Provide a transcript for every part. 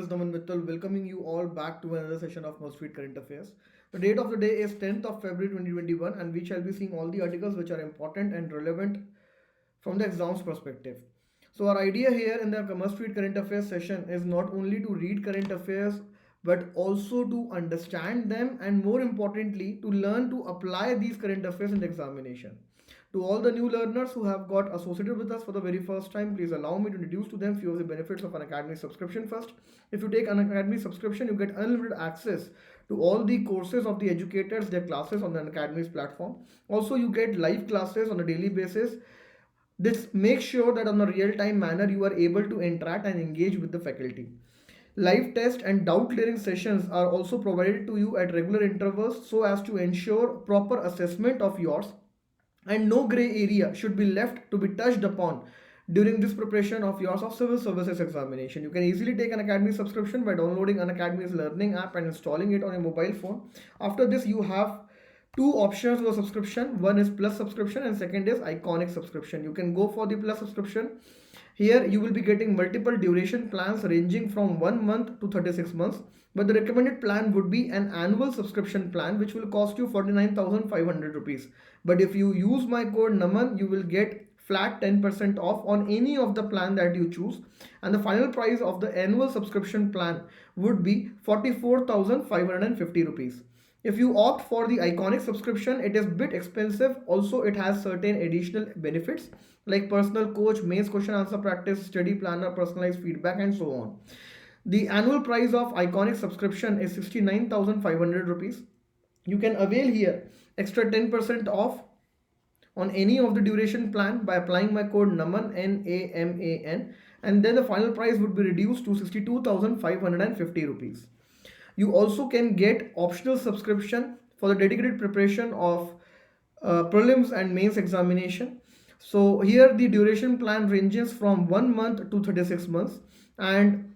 This is Naman Mittal welcoming you all back to another session of Must Current Affairs. The date of the day is 10th of February 2021 and we shall be seeing all the articles which are important and relevant from the exams perspective. So our idea here in the Must Current Affairs session is not only to read current affairs but also to understand them and more importantly to learn to apply these current affairs in the examination. To all the new learners who have got associated with us for the very first time, please allow me to introduce to them few of the benefits of an academy subscription first. If you take an academy subscription, you get unlimited access to all the courses of the educators, their classes on the academy's platform. Also, you get live classes on a daily basis. This makes sure that on a real-time manner you are able to interact and engage with the faculty. Live test and doubt clearing sessions are also provided to you at regular intervals so as to ensure proper assessment of yours, and no gray area should be left to be touched upon during this preparation of yours of civil services examination. You can easily take an academy subscription by downloading an academy's learning app and installing it on your mobile phone. After this, you have two options for subscription. One is plus subscription and second is iconic subscription. You can go for the plus subscription. Here you will be getting multiple duration plans ranging from 1 month to 36 months, but the recommended plan would be an annual subscription plan which will cost you 49,500 rupees. But if you use my code Naman, you will get flat 10% off on any of the plan that you choose, and the final price of the annual subscription plan would be 44,550 rupees. If you opt for the iconic subscription, it is bit expensive. Also, it has certain additional benefits like personal coach, mains question answer practice, study planner, personalized feedback, and so on. The annual price of iconic subscription is 69,500 rupees. You can avail here extra 10% off on any of the duration plan by applying my code NAMAN, NAMAN, and then the final price would be reduced to 62,550 rupees. You also can get optional subscription for the dedicated preparation of prelims and mains examination. So here the duration plan ranges from 1 month to 36 months, and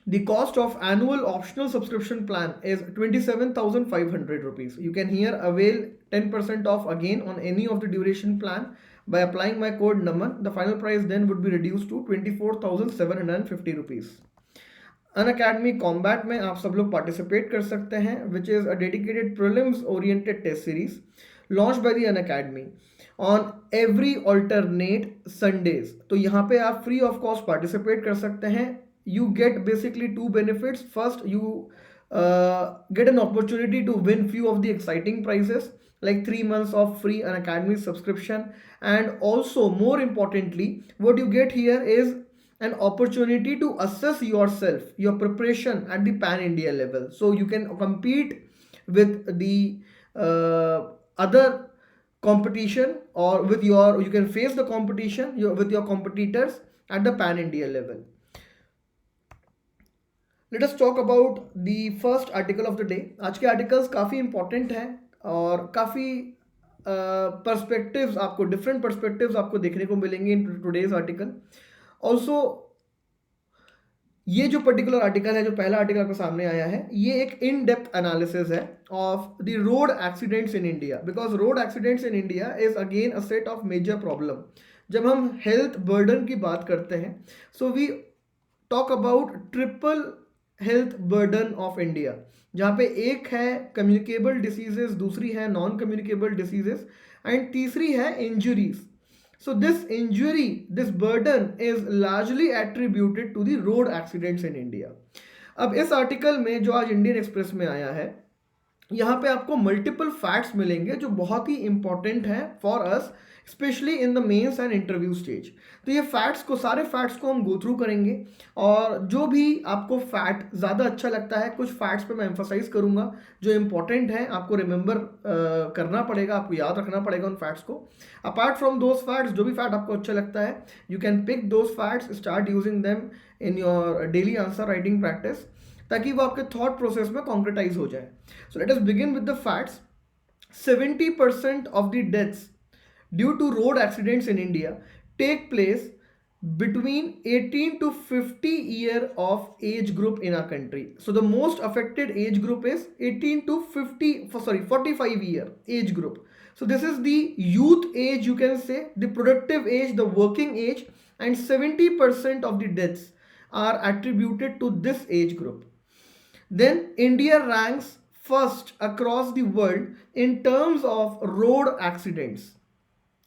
the cost of annual optional subscription plan is 27,500 rupees. You can here avail 10% off again on any of the duration plan by applying my code NAMAN. The final price then would be reduced to 24,750 rupees. Unacademy Combat में आप सब लोग participate कर सकते हैं, which is a dedicated prelims oriented test series launch by the Unacademy on every alternate Sundays. तो यहाँ पे आप फ्री ऑफ कॉस्ट पार्टिसिपेट कर सकते हैं. You get basically two benefits. First, you get an opportunity to win few of the exciting prizes like 3 months of free Unacademy subscription, and also more importantly what you get here is an opportunity to assess yourself, your preparation at the pan India level, so you can compete with the other competition, or with your, you can face the competition with your competitors at the pan India level. Let us talk about the first article of the day. आज के articles काफ़ी important हैं और काफ़ी perspectives आपको, different perspectives आपको देखने को मिलेंगे इन टुडेज आर्टिकल. ऑल्सो ये जो पर्टिकुलर आर्टिकल है, जो पहला आर्टिकल आपके सामने आया है, ये एक इन डेप्थ एनालिसिस है of the road accidents in India, because road accidents in India is again a set of major problem. जब हम हेल्थ बर्डन की बात करते हैं, so we talk about triple health burden of India, जहाँ पे एक है कम्युनिकेबल डिसीजेस, दूसरी है नॉन कम्युनिकेबल डिसीजेस, एंड तीसरी है injuries. So this injury, this burden is largely attributed to the road accidents in India. अब इस आर्टिकल में जो आज इंडियन एक्सप्रेस में आया है, यहाँ पे आपको मल्टीपल फैक्ट्स मिलेंगे जो बहुत ही इंपॉर्टेंट हैं for us, specially in the mains and interview stage. तो ये फैक्ट्स को, सारे फैक्ट्स को हम गो थ्रू करेंगे, और जो भी आपको फैक्ट ज़्यादा अच्छा लगता है, कुछ फैक्ट्स पे मैं एम्फोसाइज करूँगा जो इंपॉर्टेंट है, आपको रिमेंबर करना पड़ेगा, आपको याद रखना पड़ेगा उन फैक्ट्स को. अपार्ट फ्रॉम दोज फैक्ट्स, जो भी फैक्ट आपको अच्छा लगता है, you can pick those facts, start using them in your daily answer writing practice, ताकि वो आपके थॉट प्रोसेस में कॉन्क्रेटाइज हो जाए. So let us begin with the facts. 70% of the deaths due to road accidents in India take place between 18 to 50 year of age group in our country. So the most affected age group is 18 to 45 year age group. So this is the youth age, you can say, the productive age, the working age, and 70% of the deaths are attributed to this age group. Then India ranks first across the world in terms of road accidents.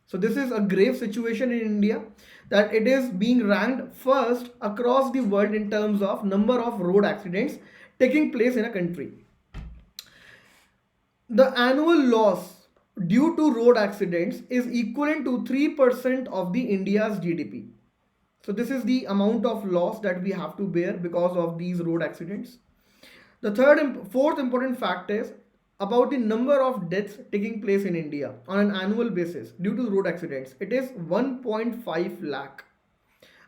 So this is a grave situation in India, that it is being ranked first across the world in terms of number of road accidents taking place in a country. The annual loss due to road accidents is equivalent to 3% of the India's GDP. So this is the amount of loss that we have to bear because of these road accidents. The fourth important fact is about the number of deaths taking place in India on an annual basis due to road accidents. It is 1.5 lakh.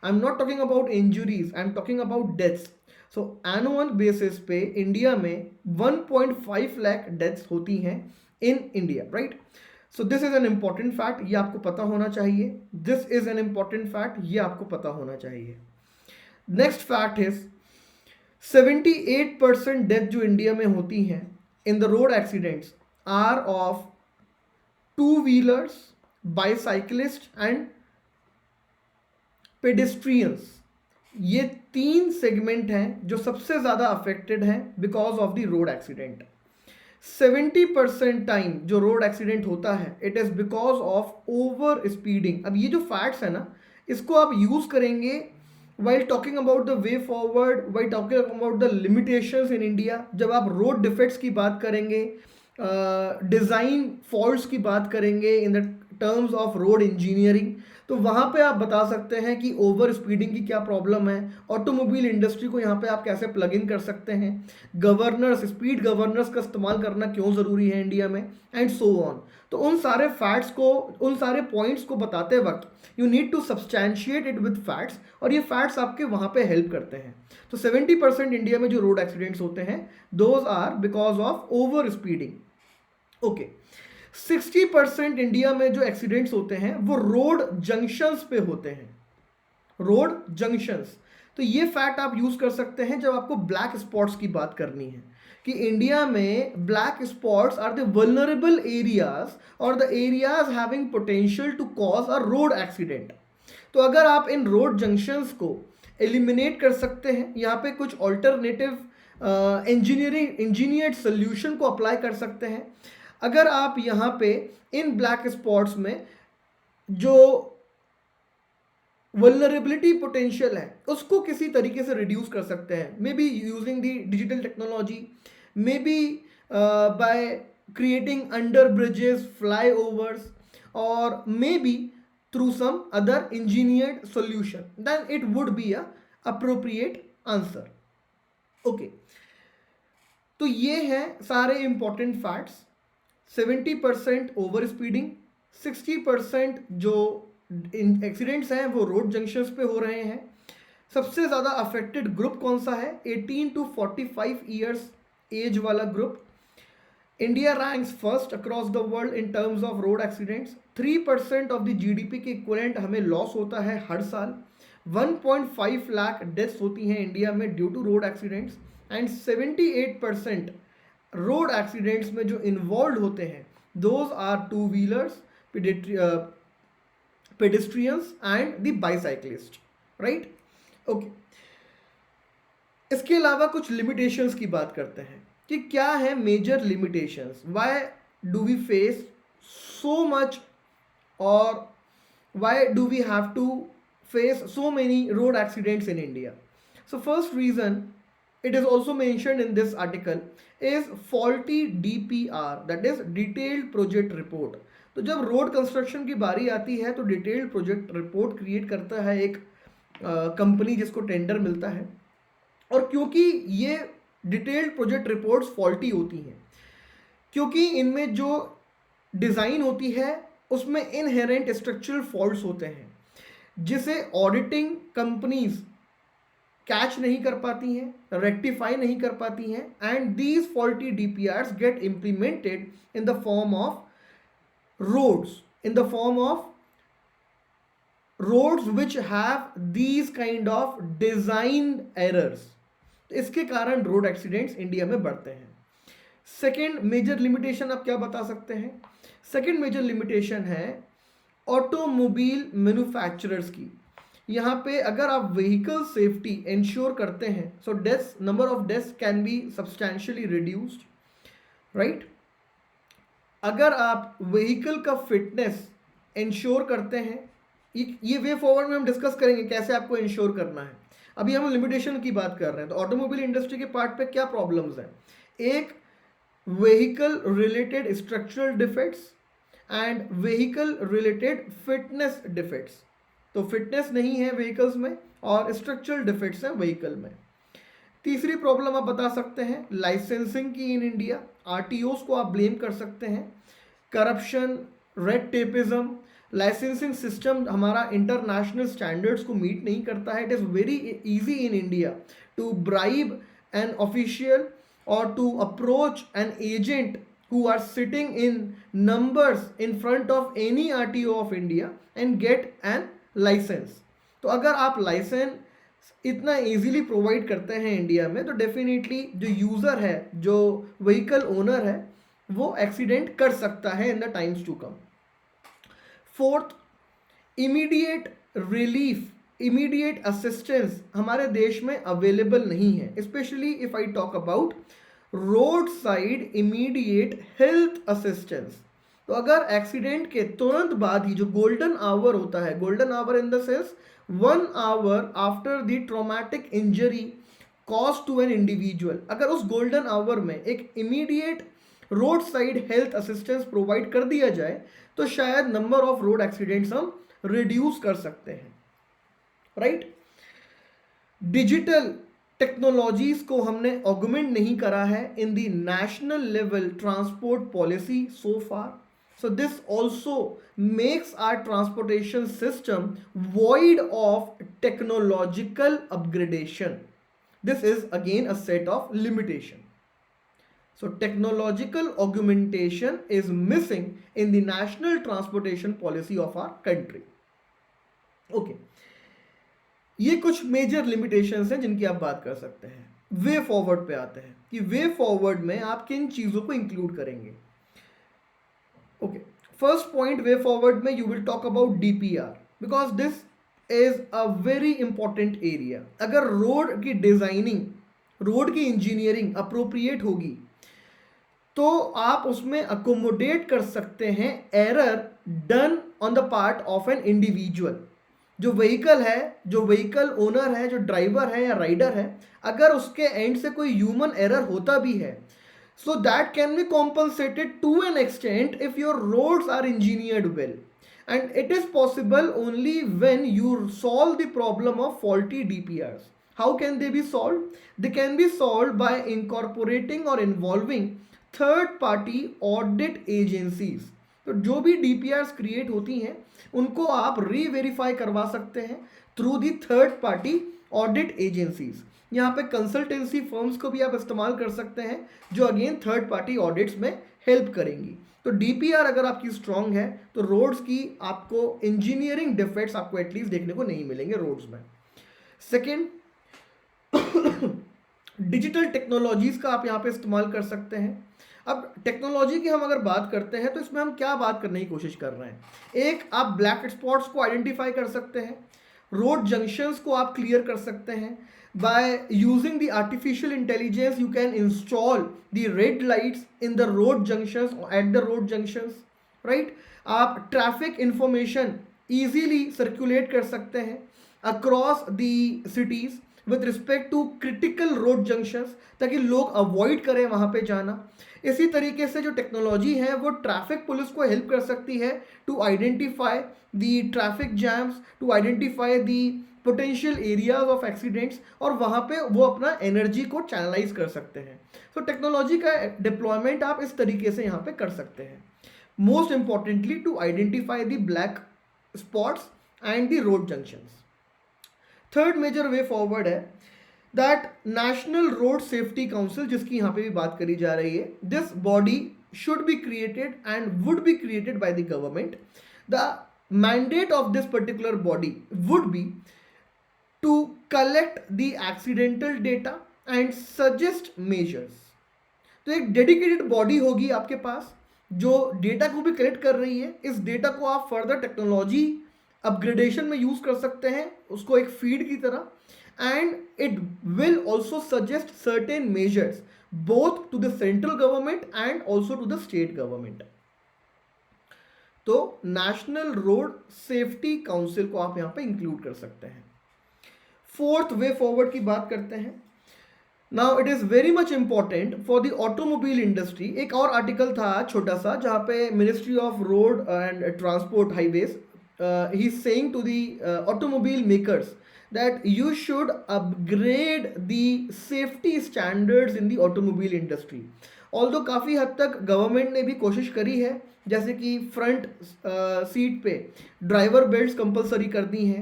I'm not talking about injuries, I'm talking about deaths. So annual basis पे India में 1.5 lakh deaths होती हैं in India, right? So this is an important fact, ये आपको पता होना चाहिए. This is an important fact, ये आपको पता होना चाहिए. नेक्स्ट फैक्ट इज 78% डेथ जो इंडिया में होती हैं in the road accidents are of two wheelers, bicyclist and pedestrians. ये तीन सेगमेंट हैं जो सबसे ज्यादा अफेक्टेड हैं because of the road accident. 70% time जो रोड एक्सीडेंट होता है it is because of over speeding. अब ये जो फैक्ट्स है ना, इसको आप यूज करेंगे while talking about the way forward, while talking about the limitations in India. जब आप रोड डिफेक्ट्स की बात करेंगे, डिज़ाइन फॉल्ट्स की बात करेंगे in the terms of road engineering, तो वहाँ पे आप बता सकते हैं कि ओवर स्पीडिंग की क्या प्रॉब्लम है, ऑटोमोबाइल इंडस्ट्री को यहाँ पे आप कैसे प्लग इन कर सकते हैं, गवर्नर्स, स्पीड गवर्नर्स का इस्तेमाल करना क्यों ज़रूरी है इंडिया में, एंड सो ऑन. तो उन सारे फैक्ट्स को, उन सारे पॉइंट्स को बताते वक्त you need to substantiate it with facts, और ये फैक्ट्स आपके वहाँ पे हेल्प करते हैं. तो 70% इंडिया में जो रोड एक्सीडेंट्स होते हैं those are because of over speeding. Okay, 60% India में जो एक्सीडेंट्स होते हैं वो रोड जंक्शंस पे होते हैं. रोड जंक्शंस, तो ये फैक्ट आप यूज कर सकते हैं जब आपको ब्लैक स्पॉट्स की बात करनी है कि इंडिया में black spots are the vulnerable areas और the areas having potential to cause a road accident. तो अगर आप इन रोड जंक्शंस को एलिमिनेट कर सकते हैं, यहाँ पे कुछ ऑल्टरनेटिव इंजीनियर्ड सोल्यूशन को अप्लाई कर सकते हैं. अगर आप यहाँ पे इन ब्लैक स्पॉट्स में जो वल्नरेबिलिटी पोटेंशियल है उसको किसी तरीके से रिड्यूस कर सकते हैं, maybe using the digital technology, maybe by creating under bridges, flyovers, और maybe through some other engineered solution, then it would be a appropriate answer. Okay, तो ये हैं सारे इंपॉर्टेंट फैक्ट्स. 70% ओवर स्पीडिंग, 60% जो accidents हैं वो road junctions पे हो रहे हैं. सबसे ज़्यादा अफेक्टेड ग्रुप कौन सा है? 18 to 45 ईयर्स एज वाला group. India ranks first across the world in terms of road accidents. 3% of the GDP के इक्विवेलेंट हमें लॉस होता है हर साल. 1.5 लाख डेथ्स होती हैं इंडिया में due to road accidents, and 78% road accidents में जो इन्वॉल्व होते हैं those are two wheelers, pedestrians and the bicyclist, right? Okay, इसके अलावा कुछ लिमिटेशंस की बात करते हैं कि क्या है major limitations, why do we face so much और why do we have to face so many road accidents in India. So first reason, it is also mentioned in this article, is faulty DPR, that is detailed project report. तो जब road construction की बारी आती है तो detailed project report create करता है एक कंपनी जिसको टेंडर मिलता है, और क्योंकि ये डिटेल्ड प्रोजेक्ट रिपोर्ट्स फॉल्टी होती हैं, क्योंकि इनमें जो डिज़ाइन होती है उसमें इनहेरेंट स्ट्रक्चरल फॉल्ट्स होते हैं जिसे ऑडिटिंग कंपनीज कैच नहीं कर पाती हैं, रेक्टिफाई नहीं कर पाती हैं, and these faulty DPRs get implemented in the form of roads, in the form of roads which have these kind of design errors. इसके कारण रोड एक्सीडेंट्स इंडिया में बढ़ते हैं. सेकेंड मेजर लिमिटेशन आप क्या बता सकते हैं? सेकेंड मेजर लिमिटेशन है ऑटोमोबाइल मैन्युफैक्चरर्स की. यहाँ पे अगर आप व्हीकल सेफ्टी इंश्योर करते हैं, so deaths, number of deaths can be substantially reduced, right. अगर आप व्हीकल का फिटनेस इंश्योर करते हैं, ये वे फॉरवर्ड में हम डिस्कस करेंगे कैसे आपको इंश्योर करना है। अभी हम लिमिटेशन की बात कर रहे हैं, तो ऑटोमोबाइल इंडस्ट्री के पार्ट पे क्या प्रॉब्लम्स हैं? एक, vehicle related structural defects and vehicle related fitness defects. तो फिटनेस नहीं है व्हीकल्स में और स्ट्रक्चरल डिफेक्ट्स हैं व्हीकल में। तीसरी प्रॉब्लम आप बता सकते हैं लाइसेंसिंग की इन इंडिया, आरटीओस को आप ब्लेम कर सकते हैं। Corruption, red tapism, licensing system हमारा इंटरनेशनल स्टैंडर्ड्स को मीट नहीं करता है। It is very easy in India to bribe an official और to approach an agent who are sitting in numbers in front of any RTO of India and get an license। तो अगर आप licence इतना easily provide करते हैं India में, तो definitely जो यूज़र है, जो व्हीकल ओनर है, वो एक्सीडेंट कर सकता है in the times to come. Fourth, immediate relief, immediate assistance हमारे देश में अवेलेबल नहीं है, specially if I talk about roadside immediate health assistance. तो अगर एक्सीडेंट के तुरंत बाद ही जो गोल्डन आवर होता है, golden hour in the sense 1 hour after the traumatic injury cause to an individual, अगर उस गोल्डन आवर में एक immediate roadside health assistance provide कर दिया जाए, तो शायद नंबर ऑफ रोड एक्सीडेंट्स हम रिड्यूस कर सकते हैं, राइट। डिजिटल टेक्नोलॉजीज को हमने ऑगमेंट नहीं करा है in the national level transport policy so far, so this also makes our transportation system void of technological upgradation. This is again a set of limitation. So technological augmentation is missing in the national transportation policy of our country. Okay. ये कुछ major limitations हैं जिनकी आप बात कर सकते हैं। Way forward पे आते हैं कि वे फॉरवर्ड में आप किन चीजों को इंक्लूड करेंगे। Okay, first point, way forward में you will talk about DPR because this is a very important area. अगर रोड की डिजाइनिंग, रोड की इंजीनियरिंग अप्रोप्रिएट होगी तो आप उसमें अकोमोडेट कर सकते हैं error done on the part of an individual. जो व्हीकल है, जो व्हीकल ओनर है, जो ड्राइवर है या राइडर है, अगर उसके एंड से कोई ह्यूमन एरर होता भी है, so that can be compensated to an extent if your roads are engineered well, and it is possible only when you solve the problem of faulty DPRs. How can they be solved? They can be solved by incorporating or involving third party audit agencies. तो जो भी DPRs create होती हैं उनको आप री-वेरीफाई करवा सकते हैं through the third party audit agencies. यहाँ पे कंसल्टेंसी फर्म्स को भी आप इस्तेमाल कर सकते हैं जो अगेन थर्ड पार्टी ऑडिट्स में हेल्प करेंगी। तो डीपीआर अगर आपकी स्ट्रांग है तो रोड्स की आपको इंजीनियरिंग डिफेक्ट्स आपको एटलीस्ट देखने को नहीं मिलेंगे रोड्स में। सेकेंड, डिजिटल टेक्नोलॉजीज का आप यहाँ पे इस्तेमाल कर सकते हैं। अब टेक्नोलॉजी की हम अगर बात करते हैं तो इसमें हम क्या बात करने की कोशिश कर रहे हैं। एक, आप ब्लैक स्पॉट्स को आइडेंटिफाई कर सकते हैं, रोड जंक्शंस को आप क्लियर कर सकते हैं। By using the artificial intelligence, you can install the red lights in the road junctions, at the road junctions, right? आप ट्रैफिक इंफॉर्मेशन easily circulate कर सकते हैं across the cities with respect to critical road junctions, ताकि लोग avoid करें वहाँ पे जाना। इसी तरीके से जो टेक्नोलॉजी है वो ट्रैफिक पुलिस को हेल्प कर सकती है to identify the traffic jams, to identify the potential areas of accidents, और वहाँ पे वो अपना एनर्जी को चैनलाइज कर सकते हैं। तो टेक्नोलॉजी का डिप्लॉयमेंट आप इस तरीके से यहाँ पे कर सकते हैं। Most importantly to identify the black spots and the road junctions. Third major way forward है that national road safety council, जिसकी यहाँ पे भी बात करी जा रही है, this body should be created and would be created by the government. The mandate of this particular body would be to collect the accidental data and suggest measures। तो एक डेडिकेटेड बॉडी होगी आपके पास जो डेटा को भी collect कर रही है। इस डेटा को आप फर्दर टेक्नोलॉजी अपग्रेडेशन में यूज कर सकते हैं उसको एक फीड की तरह, and it will also suggest certain measures both to the central government and also to the state government. तो नेशनल रोड सेफ्टी काउंसिल को आप यहां पे इंक्लूड कर सकते हैं। फोर्थ वे फॉरवर्ड की बात करते हैं। Now it is very much important for the automobile industry. एक और आर्टिकल था छोटा सा जहां पे Ministry of Road and Transport Highways he is saying to the automobile makers that you should upgrade the safety standards in the automobile industry. Although काफ़ी हद तक गवर्नमेंट ने भी कोशिश करी है, जैसे कि फ्रंट सीट पे ड्राइवर बेल्ट्स कंपलसरी कर दी हैं,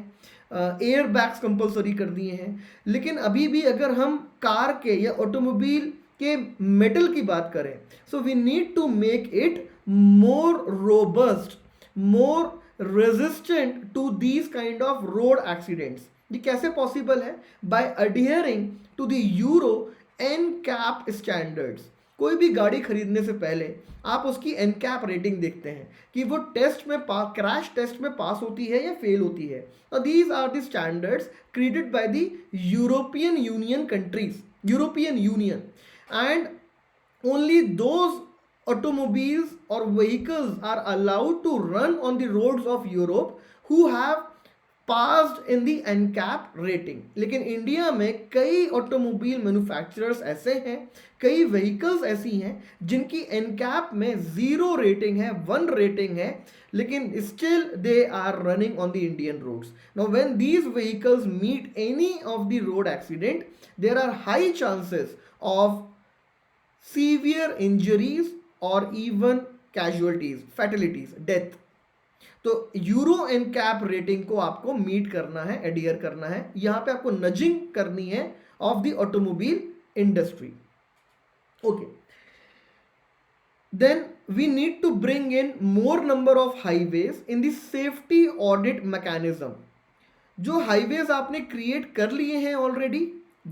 एयर बैग्स कंपलसरी कर दिए हैं, लेकिन अभी भी अगर हम कार के या ऑटोमोबाइल के मेटल की बात करें, so we need to make it more robust, more resistant to these kind of road accidents. ये कैसे पॉसिबल है? By adhering to the Euro NCAP standards. कोई भी गाड़ी खरीदने से पहले आप उसकी एनकैप रेटिंग देखते हैं कि वो टेस्ट में क्रैश टेस्ट में पास होती है या फेल होती है। और these are the standards created by the European Union countries, European Union, and only those automobiles or vehicles are allowed to run on the roads of Europe who have passed in the NCAP rating। लेकिन India में कई automobile manufacturers ऐसे हैं, कई vehicles ऐसी हैं जिनकी NCAP में 0 रेटिंग है, 1 रेटिंग है, लेकिन still they are running on the Indian roads. Now when these vehicles meet any of the road accident, there are high chances of severe injuries or even casualties, fatalities, death। तो Euro NCAP rating को आपको meet करना है, adhere करना है, यहां पे आपको नजिंग करनी है of the automobile industry. Okay, then we need to bring in more number of highways in the safety audit mechanism. जो हाईवेज आपने क्रिएट कर लिए हैं ऑलरेडी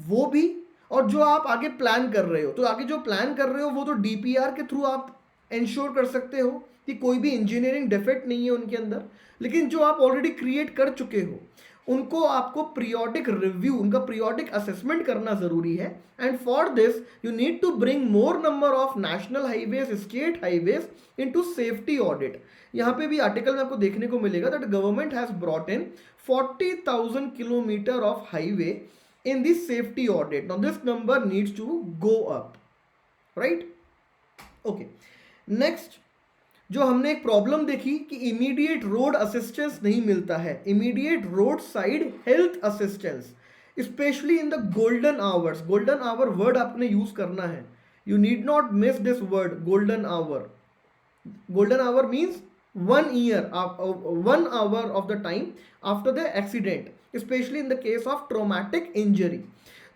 वो भी, और जो आप आगे प्लान कर रहे हो, तो आगे जो प्लान कर रहे हो वो तो डीपीआर के थ्रू आप इंश्योर कर सकते हो कि कोई भी इंजीनियरिंग डिफेक्ट नहीं है उनके अंदर। लेकिन जो आप ऑलरेडी क्रिएट कर चुके हो उनको आपको पीरियोडिक रिव्यू, उनका पीरियोडिक असेसमेंट करना जरूरी है। And for this you need to bring more number of national highways, state highways into safety audit. यहाँ पे भी आर्टिकल में आपको देखने को मिलेगा that government has brought in 40,000 kilometre of highway in the safety audit. Now this number needs to go up, right? Okay, next जो हमने एक प्रॉब्लम देखी कि इमीडिएट रोड असिस्टेंस नहीं मिलता है, immediate roadside health assistance, specially in the golden hours. Golden hour word आपने use करना है, you need not miss this word, golden hour. Golden hour means 1 year, 1 hour of the time after the accident, specially in the case of traumatic injury.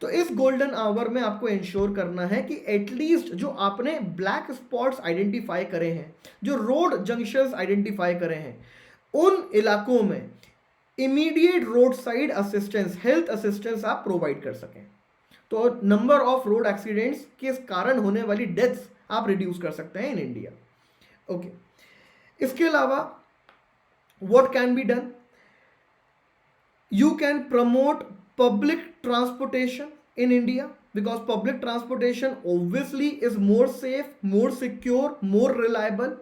तो इस golden hour में आपको ensure करना है कि एटलीस्ट जो आपने ब्लैक स्पॉट्स आइडेंटिफाई करे हैं, जो रोड जंक्शंस आइडेंटिफाई करे हैं, उन इलाकों में immediate road side assistance, health assistance आप प्रोवाइड कर सकें। तो नंबर ऑफ रोड एक्सीडेंट्स के कारण होने वाली डेथ्स आप रिड्यूस कर सकते हैं इन इंडिया। ओके, इसके अलावा what can be done? You can promote public transportation in India because public transportation obviously is more safe, more secure, more reliable.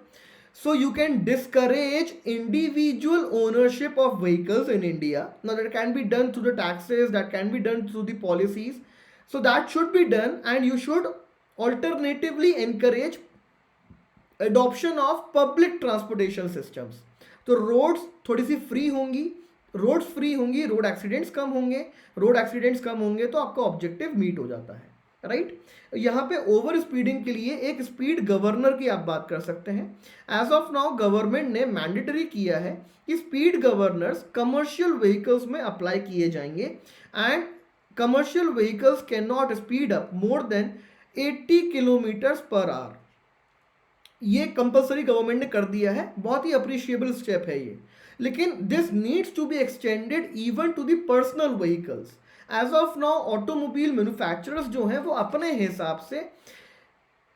So you can discourage individual ownership of vehicles in India. Now that can be done through the taxes, that can be done through the policies. So that should be done, and you should alternatively encourage adoption of public transportation systems. तो roads थोड़ी सी free होंगी, roads free होंगी, road accidents कम होंगे, road accidents कम होंगे तो आपका objective meet हो जाता है, राइट? यहाँ पे ओवर स्पीडिंग के लिए एक स्पीड गवर्नर की आप बात कर सकते हैं। एज ऑफ नाउ गवर्नमेंट ने मैंडेटरी किया है कि स्पीड गवर्नर्स कमर्शियल व्हीकल्स में अप्लाई किए जाएंगे, and commercial vehicles can not speed up more than 80 kilometres per hour. ये कंपल्सरी गवर्नमेंट ने कर दिया है, बहुत ही अप्रिशिएबल स्टेप है ये। लेकिन this needs to be extended even to the personal vehicles. As of now automobile manufacturers जो हैं वो अपने हिसाब से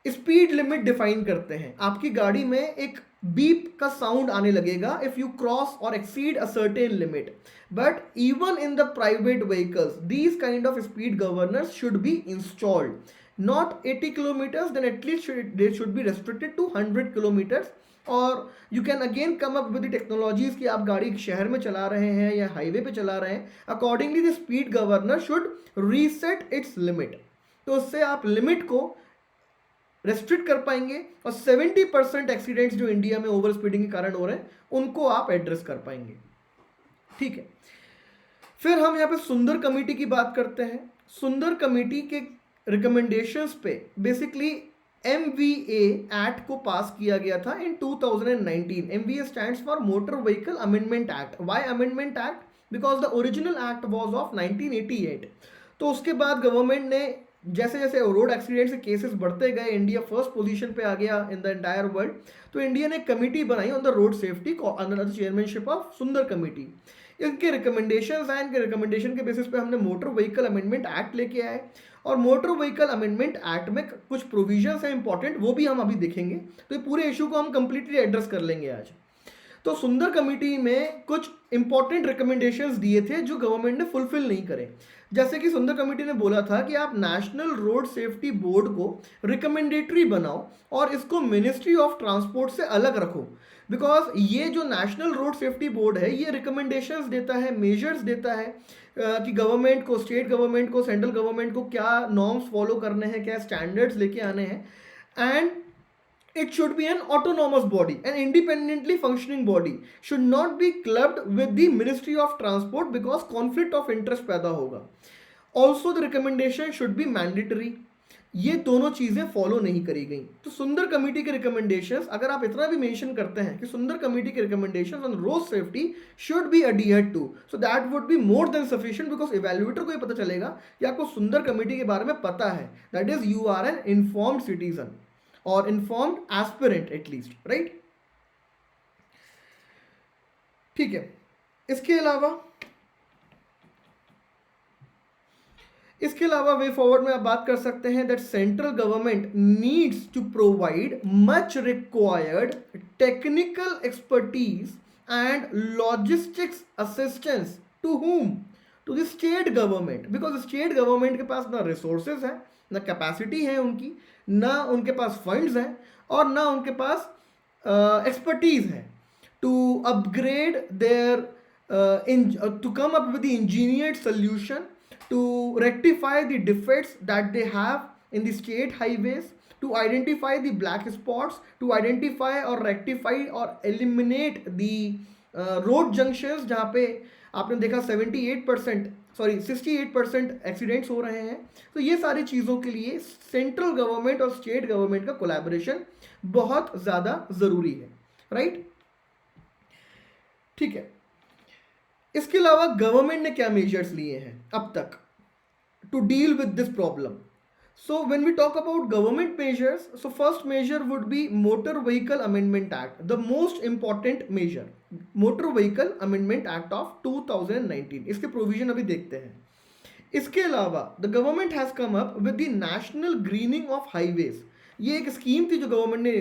स्पीड लिमिट डिफाइन करते हैं। आपकी गाड़ी में एक beep का sound आने लगेगा if you cross or exceed a certain limit. But even in the private vehicles, these kind of speed governors should be installed. Not 80 kilometers, then at least they should be restricted to 100 kilometers. और you can again come up with technologies कि आप गाड़ी शहर में चला रहे हैं या हाईवे पे चला रहे हैं, accordingly the speed governor should reset it's limit. तो उससे आप लिमिट को रेस्ट्रिक्ट कर पाएंगे और 70% एक्सीडेंट्स जो इंडिया में ओवर स्पीडिंग के कारण हो रहे हैं उनको आप एड्रेस कर पाएंगे. ठीक है, फिर हम यहाँ पे सुंदर कमेटी की बात करते हैं. सुंदर कमेटी के रिकमेंडेशंस पे बेसिकली MVA एक्ट को पास किया गया था इन 2019. MVA stands for motor vehicle amendment act. Why amendment act? Because the original act was of 1988. तो उसके बाद गवर्नमेंट ने जैसे जैसे रोड एक्सीडेंट्स के केसेस बढ़ते गए, इंडिया फर्स्ट पोजीशन पे आ गया इन द एंटायर वर्ल्ड. तो इंडिया ने कमेटी बनाई on the road safety under the chairmanship of सुंदर कमेटी. इनके रिकमेंडेशंस हैं, इनके रिकमेंडेशन के बेसिस पे हमने मोटर व्हीकल अमेंडमेंट एक्ट लेके आए. और मोटर व्हीकल अमेंडमेंट एक्ट में कुछ प्रोविजंस हैं इंपॉर्टेंट, वो भी हम अभी देखेंगे. तो ये पूरे इशू को हम कंप्लीटली एड्रेस कर लेंगे आज. तो सुंदर कमेटी में कुछ इंपॉर्टेंट रिकमेंडेशंस दिए थे जो गवर्नमेंट ने फुलफिल नहीं करे. जैसे कि सुंदर कमेटी ने बोला था कि आप नेशनल रोड सेफ्टी बोर्ड को रिकमेंडेटरी बनाओ और इसको मिनिस्ट्री ऑफ ट्रांसपोर्ट से अलग रखो. बिकॉज ये जो नेशनल रोड सेफ्टी बोर्ड है ये रिकमेंडेशंस देता है, मेजर्स देता है कि गवर्नमेंट को, स्टेट गवर्नमेंट को, सेंट्रल गवर्नमेंट को क्या नॉर्म्स फॉलो करने हैं, क्या स्टैंडर्ड्स लेके आने हैं. And it should be an autonomous body, an independently functioning body, should not be clubbed with the Ministry of Transport because conflict of interest पैदा होगा. Also the recommendation should be mandatory. ये दोनों चीजें follow नहीं करी गई. तो सुंदर कमेटी के रिकमेंडेशंस, अगर आप इतना भी मेंशन करते हैं कि सुंदर कमेटी के recommendations on road safety should be adhered to, so that would be more than sufficient. Because evaluator को ये पता चलेगा कि आपको सुंदर कमेटी के बारे में पता है. That is you are an informed citizen or informed aspirant at least, right? ठीक है. इसके अलावा वे फॉरवर्ड में आप बात कर सकते हैं that central government needs to provide much required technical expertise and logistics assistance to whom? To the state government. Because state government के पास ना रिसोर्सेज है, ना कैपेसिटी है उनकी, ना उनके पास फंड्स हैं और ना उनके पास एक्सपर्टीज है to upgrade their to come up with the engineered solution to rectify the defects that they have in the state highways, to identify the black spots, to identify और रेक्टिफाई और eliminate the road junctions जहाँ पे आपने देखा 68% accidents हो रहे हैं. तो ये सारी चीज़ों के लिए सेंट्रल गवर्नमेंट और स्टेट गवर्नमेंट का कोलैबोरेशन बहुत ज़्यादा ज़रूरी है, राइट? ठीक है. इसके अलावा गवर्नमेंट ने क्या मेजर्स लिए हैं अब तक to deal with this problem? So when we talk about government measures, so first measure would be Motor Vehicle Amendment Act, the most important measure, Motor Vehicle Amendment Act of 2019. इसके provision अभी देखते हैं. इसके अलावा the government has come up with the National Greening of Highways. ये एक scheme थी जो गवर्नमेंट ने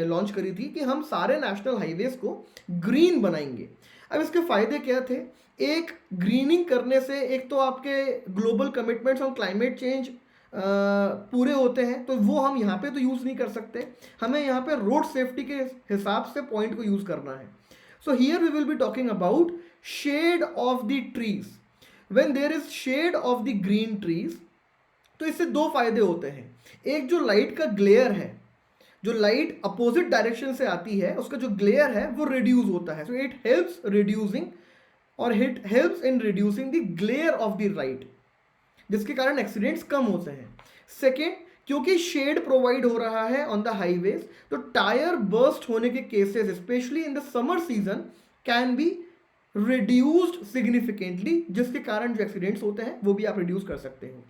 लॉन्च करी थी कि हम सारे नेशनल हाईवेज को ग्रीन बनाएंगे. अब इसके फायदे क्या थे? एक, ग्रीनिंग करने से एक तो आपके global commitments on climate change पूरे होते हैं, तो वो हम यहाँ पे तो यूज़ नहीं कर सकते. हमें यहाँ पे रोड सेफ्टी के हिसाब से पॉइंट को यूज़ करना है. So here we will be talking about shade of the trees. When there is shade of the green trees, तो इससे दो फायदे होते हैं. एक, जो लाइट का ग्लेयर है, जो लाइट अपोजिट डायरेक्शन से आती है, उसका जो ग्लेयर है वो रिड्यूस होता है. सो इट हेल्प्स रिड्यूसिंग और it helps in reducing the glare of the light, जिसके कारण एक्सीडेंट्स कम होते हैं. सेकेंड, क्योंकि शेड प्रोवाइड हो रहा है ऑन द हाईवेज, तो टायर बर्स्ट होने के cases specially in the summer season can be reduced significantly, जिसके कारण जो एक्सीडेंट्स होते हैं वो भी आप रिड्यूस कर सकते हो.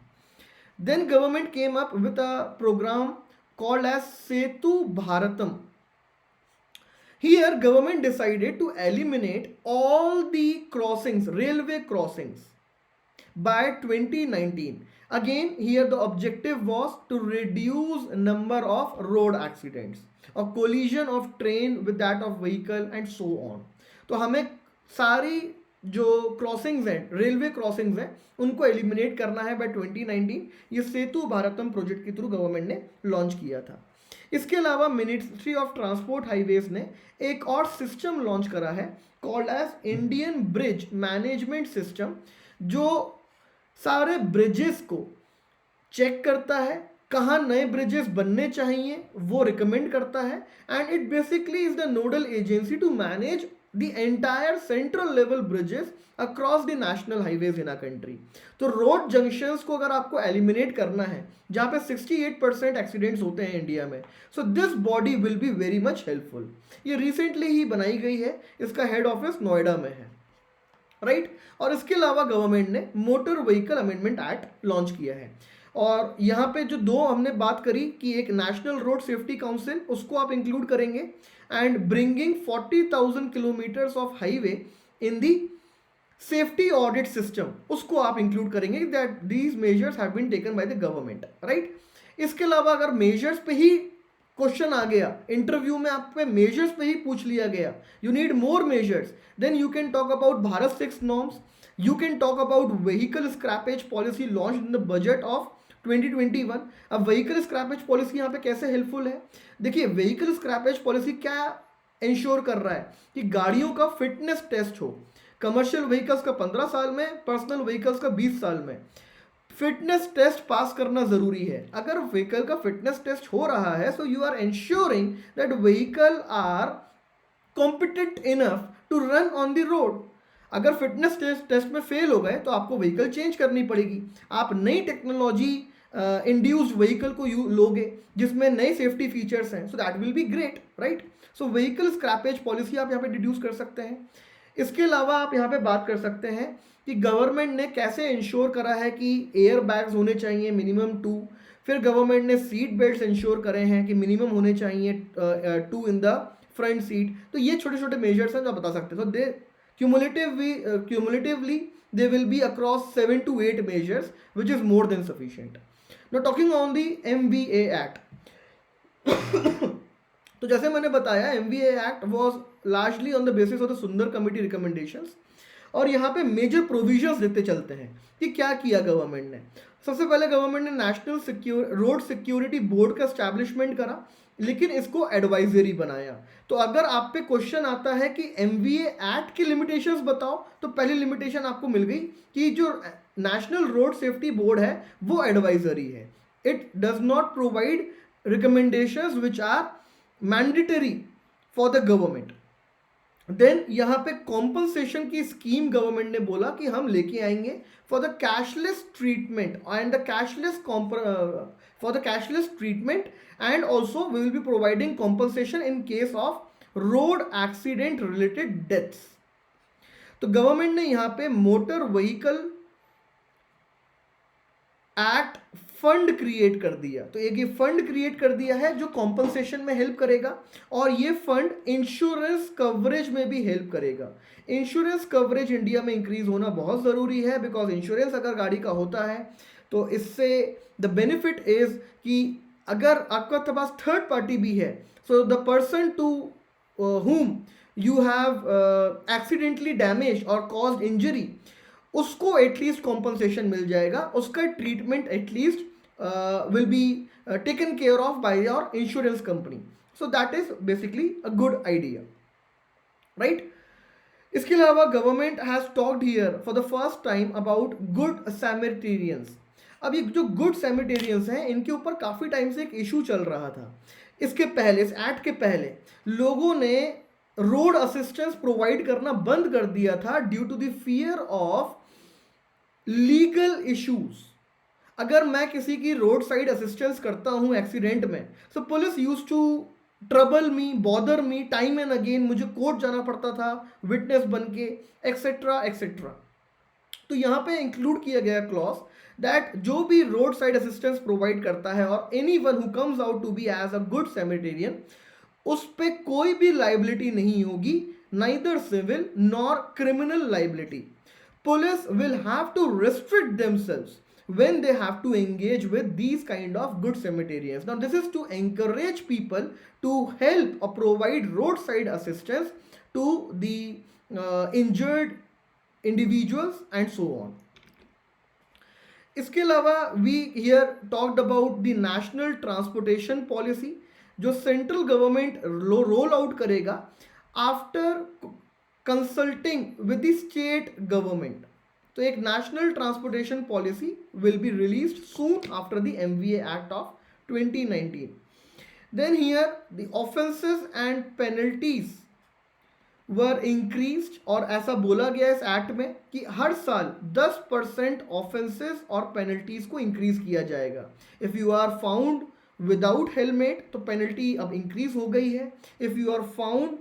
Then government came up with a programme called as Setu Bharatam. Here government decided to eliminate all the crossings, railway crossings by 2019. Again, here the objective was to reduce number of road accidents or collision of train with that of vehicle and so on. तो हमें सारी जो crossings हैं, railway crossings हैं, उनको eliminate करना है bye 2019. ये सेतु भारतम प्रोजेक्ट के थ्रू गवर्नमेंट ने लॉन्च किया था. इसके अलावा मिनिस्ट्री ऑफ ट्रांसपोर्ट हाईवेज ने एक और सिस्टम लॉन्च करा है called as Indian bridge management system, जो सारे ब्रिजेस को चेक करता है, कहाँ नए ब्रिजेस बनने चाहिए वो रिकमेंड करता है, and it basically is the nodal agency to manage the entire central level bridges across the national highways in a country. तो रोड जंक्शंस को अगर आपको एलिमिनेट करना है, जहाँ पे 68% एक्सीडेंट्स होते हैं इंडिया में, so this body will be very much helpful. ये रिसेंटली ही बनाई गई है, इसका हेड ऑफिस नोएडा में है, राइट. और इसके अलावा गवर्नमेंट ने motor vehicle amendment act launch किया है. और यहाँ पे जो दो हमने बात करी कि एक नेशनल रोड सेफ्टी काउंसिल, उसको आप इंक्लूड करेंगे, and bringing 40,000 kilometres of highway in the safety audit system, उसको आप इंक्लूड करेंगे that these measures have been taken by the government, right. इसके अलावा अगर मेजर्स पे ही क्वेश्चन आ गया, इंटरव्यू में आप पे मेजर्स पे ही पूछ लिया गया, you need more measures, then you can talk about Bharat 6 norms, you can talk about vehicle scrappage policy launch in the budget of 2021. अब व्हीकल स्क्रैपेज पॉलिसी यहाँ पे कैसे हेल्पफुल है? देखिए, व्हीकल स्क्रैपेज पॉलिसी क्या इंश्योर कर रहा है कि गाड़ियों का फिटनेस टेस्ट हो. कमर्शियल व्हीकल्स का 15 साल में, पर्सनल व्हीकल्स का 20 साल में. फिटनेस टेस्ट पास करना जरूरी है. अगर व्हीकल का फिटनेस टेस्ट हो रहा है, so you are ensuring that vehicle are competent enough to run on the road. अगर फिटनेस टेस्ट में फेल हो गए तो आपको व्हीकल चेंज करनी पड़ेगी. आप नई टेक्नोलॉजी इंड्यूस्ड व्हीकल को लोगे जिसमें नए सेफ्टी फीचर्स हैं, सो that will be great, right. So vehicle scrappage policy आप यहाँ पे डिड्यूस कर सकते हैं. इसके अलावा आप यहाँ पे बात कर सकते हैं कि गवर्नमेंट ने कैसे इंश्योर करा है कि एयर बैग्स होने चाहिए मिनिमम 2. फिर गवर्नमेंट ने सीट बेल्ट इंश्योर करे हैं कि मिनिमम होने चाहिए 2 इन द फ्रंट सीट. तो ये छोटे छोटे मेजर्स हैं जो आप बता सकते हैं. तो दे cumulatively they will be across 7 to 8 measures, which is more than sufficient. Now talking on the MVA Act. तो जैसे मैंने बताया, MVA Act was largely on the basis of the सुंदर कमेटी recommendations, और यहाँ पे मेजर प्रोविजंस देते चलते हैं कि क्या किया गवर्नमेंट ने. सबसे पहले गवर्नमेंट ने नेशनल रोड सिक्योरिटी बोर्ड का एस्टैब्लिशमेंट करा, लेकिन इसको एडवाइजरी बनाया. तो अगर आप पे क्वेश्चन आता है कि MVA एक्ट की लिमिटेशंस बताओ, तो पहली लिमिटेशन आपको मिल गई कि जो नेशनल रोड सेफ्टी बोर्ड है वो एडवाइजरी है. It does not provide recommendations which are mandatory for the government. Then यहाँ पे कॉम्पनसेशन की स्कीम गवर्नमेंट ने बोला कि हम लेके आएंगे for the cashless treatment and the cashless for the cashless treatment, and also we will be providing compensation in case of road accident related deaths. तो गवर्नमेंट ने यहाँ पे motor vehicle act fund create कर दिया. तो एक ये fund create कर दिया है जो कॉम्पनसेशन में हेल्प करेगा, और ये फंड इंश्योरेंस कवरेज में भी हेल्प करेगा. इंश्योरेंस कवरेज इंडिया में इंक्रीज होना बहुत ज़रूरी है, बिकॉज इंश्योरेंस अगर गाड़ी का होता है तो इससे द बेनिफिट इज कि अगर आपका पास थर्ड पार्टी भी है, so the person to whom you have accidentally damaged or caused injury, उसको एटलीस्ट कॉम्पनसेशन मिल जाएगा, उसका treatment at least will be taken care of by your insurance company. So that is basically a good idea, right. इसके अलावा government has talked here for the first time about good samaritans. अब ये जो good सैमेरिटेनियंस हैं, इनके ऊपर काफ़ी time से एक इशू चल रहा था. इसके पहले, इस एक्ट के पहले, लोगों ने रोड असिस्टेंस प्रोवाइड करना बंद कर दिया था due to the fear of legal issues. अगर मैं किसी की रोड साइड असिस्टेंस करता हूं एक्सीडेंट में, so police used to trouble me, bother me time and again. मुझे कोर्ट जाना पड़ता था विटनेस बन के, एक्सेट्रा एक्सेट्रा. तो यहाँ पे इंक्लूड किया गया क्लॉज दैट जो भी रोड साइड असिस्टेंस प्रोवाइड करता है और anyone who comes out to be as a good samaritan, उस पर कोई भी लाइबिलिटी नहीं होगी, neither civil nor criminal liability. Police will have to restrict themselves when they have to engage with these kind of good Samaritans. Now this is to encourage people to help or provide roadside assistance to the injured individuals and so on. इसके अलावा we here talked about the national transportation policy जो central government roll out करेगा after consulting with the state government. तो एक national transportation policy will be released soon after the MVA act of 2019. Then here the offences and penalties were increased और ऐसा बोला गया इस act में कि हर साल 10% ऑफेंसेस और पेनल्टीज को इंक्रीज किया जाएगा. If you are found without helmet तो पेनल्टी अब इंक्रीज हो गई है. If you are found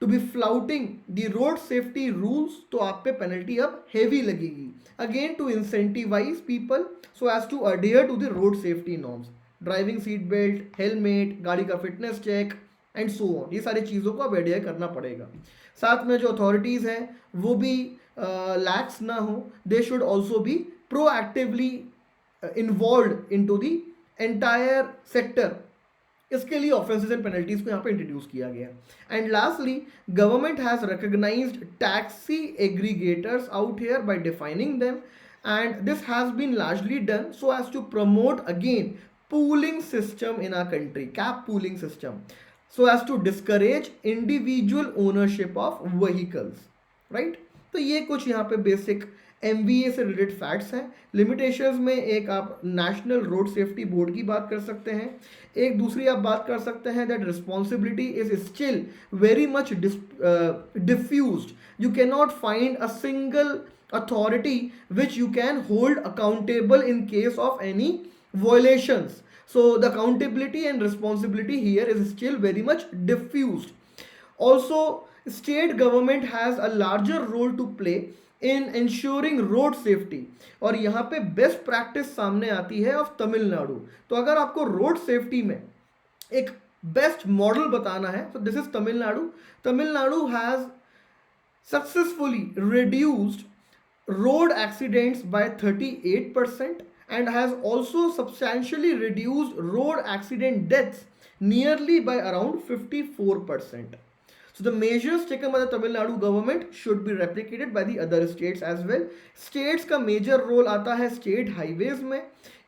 to be flouting the road safety rules तो आप पे पेनल्टी अब हेवी लगेगी. Again to incentivize people so as to adhere to the road safety norms. Driving seat belt, helmet, गाड़ी का fitness check and so on, ये सारी चीज़ों को अब एडियर करना पड़ेगा. साथ में जो अथॉरिटीज़ हैं वो भी लैक्स ना हो. They should also be proactively involve in to the entire sector. इसके लिए ऑफेंसेस एंड पेनल्टीज को यहाँ पे इंट्रोड्यूस किया गया. And lastly government has recognised taxi aggregators out here by defining them and this has been largely done so as to promote again pooling system in our country, cap pooling system, so as to discourage individual ownership of vehicles, right? तो ये कुछ यहाँ पे basic MVA से related facts हैं. Limitations में एक आप नेशनल रोड सेफ्टी बोर्ड की बात कर सकते हैं. एक दूसरी आप बात कर सकते हैं that responsibility is still very much diffused. You can not find a single authority which you can hold accountable in case of any violations. So the accountability and responsibility here is still very much diffused. Also, state government has a larger role to play in ensuring road safety. और यहाँ पे best practice सामने आती है of Tamil Nadu. तो अगर आपको road safety में एक बेस्ट मॉडल बताना है तो this is Tamil Nadu. Tamil Nadu has successfully reduced road accidents by 38% and has also substantially reduced road accident deaths nearly by around 54%. So the measures taken by the Tamil Nadu government should be replicated by the other states as well. States का major role आता है state highways में.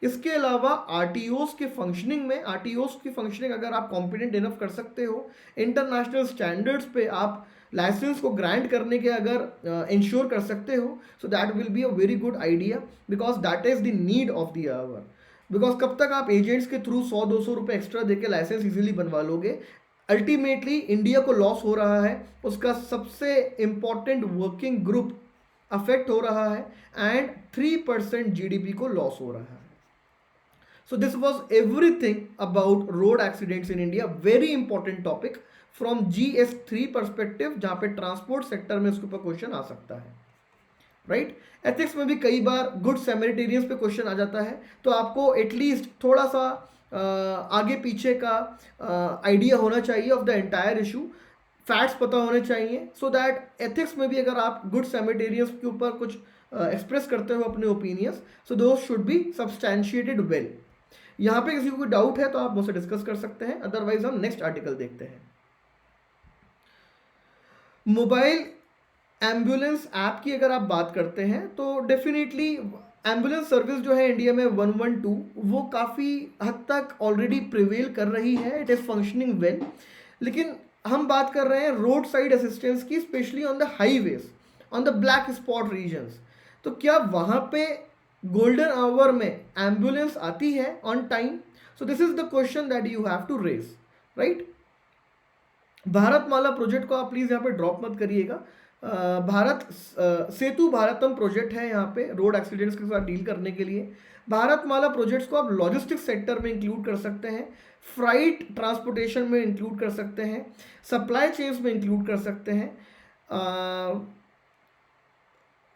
इसके अलावा RTOs के functioning में, RTOs की functioning अगर आप competent enough कर सकते हो, international standards पे आप लाइसेंस को ग्रांट करने के अगर इंश्योर कर सकते हो so that will be a very good idea because that is the need of the hour. Because कब तक आप एजेंट्स के थ्रू 100-200 रुपये एक्स्ट्रा देके लाइसेंस इजीली बनवा लोगे. अल्टीमेटली इंडिया को लॉस हो रहा है, उसका सबसे इंपॉर्टेंट वर्किंग ग्रुप अफेक्ट हो रहा है एंड 3% GDP को लॉस हो रहा है. So this was everything about road accidents in India. Very important topic from GS3 perspective जहाँ पे ट्रांसपोर्ट सेक्टर में उसके ऊपर क्वेश्चन आ सकता है, राइट? एथिक्स में भी कई बार गुड सैमरिटेनियंस पे क्वेश्चन आ जाता है. तो आपको एटलीस्ट थोड़ा सा आगे पीछे का आइडिया होना चाहिए of the entire issue. Facts पता होने चाहिए सो दैट एथिक्स में भी अगर आप गुड सैमरिटेनियंस के ऊपर कुछ एक्सप्रेस करते हो अपने opinions so those should be substantiated well. यहाँ पे किसी को कोई डाउट है तो आप मुझसे डिस्कस कर सकते हैं, अदरवाइज हम नेक्स्ट आर्टिकल देखते हैं. मोबाइल एम्बुलेंस ऐप की अगर आप बात करते हैं तो डेफिनेटली एम्बुलेंस सर्विस जो है इंडिया में 112 वो काफ़ी हद तक ऑलरेडी प्रिवेल कर रही है. It is functioning well. लेकिन हम बात कर रहे हैं रोड साइड असिस्टेंस की, specially on the highways, on the black spot regions. तो क्या वहाँ पे गोल्डन आवर में एम्बुलेंस आती है on time? So this is the question that you have to raise, right? Bharatmala project को आप प्लीज़ यहाँ पे ड्रॉप मत करिएगा. भारत सेतु भारतम प्रोजेक्ट है यहाँ पे रोड एक्सीडेंट्स के साथ डील करने के लिए. भारतमाला प्रोजेक्ट्स को आप लॉजिस्टिक्स सेक्टर में इंक्लूड कर सकते हैं, फ्राइट ट्रांसपोर्टेशन में इंक्लूड कर सकते हैं, सप्लाई चेन्स में इंक्लूड कर सकते हैं.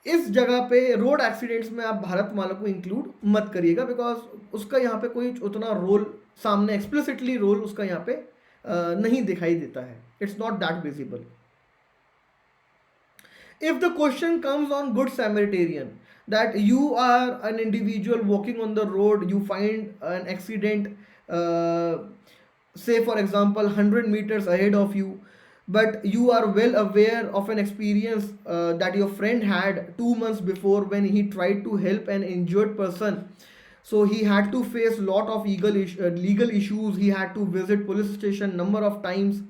इस जगह पे रोड एक्सीडेंट्स में आप भारतमाला को इंक्लूड मत करिएगा बिकॉज उसका यहाँ पे कोई उतना रोल सामने एक्सप्लिसिटली रोल उसका यहाँ पे नहीं दिखाई देता है. It's not that visible. If the question comes on Good Samaritan, that you are an individual walking on the road, you find an accident, uh, say for example 100 meters ahead of you, but you are well aware of an experience that your friend had 2 months before when he tried to help an injured person. So he had to face lot of legal issues. He had to visit police station number of times.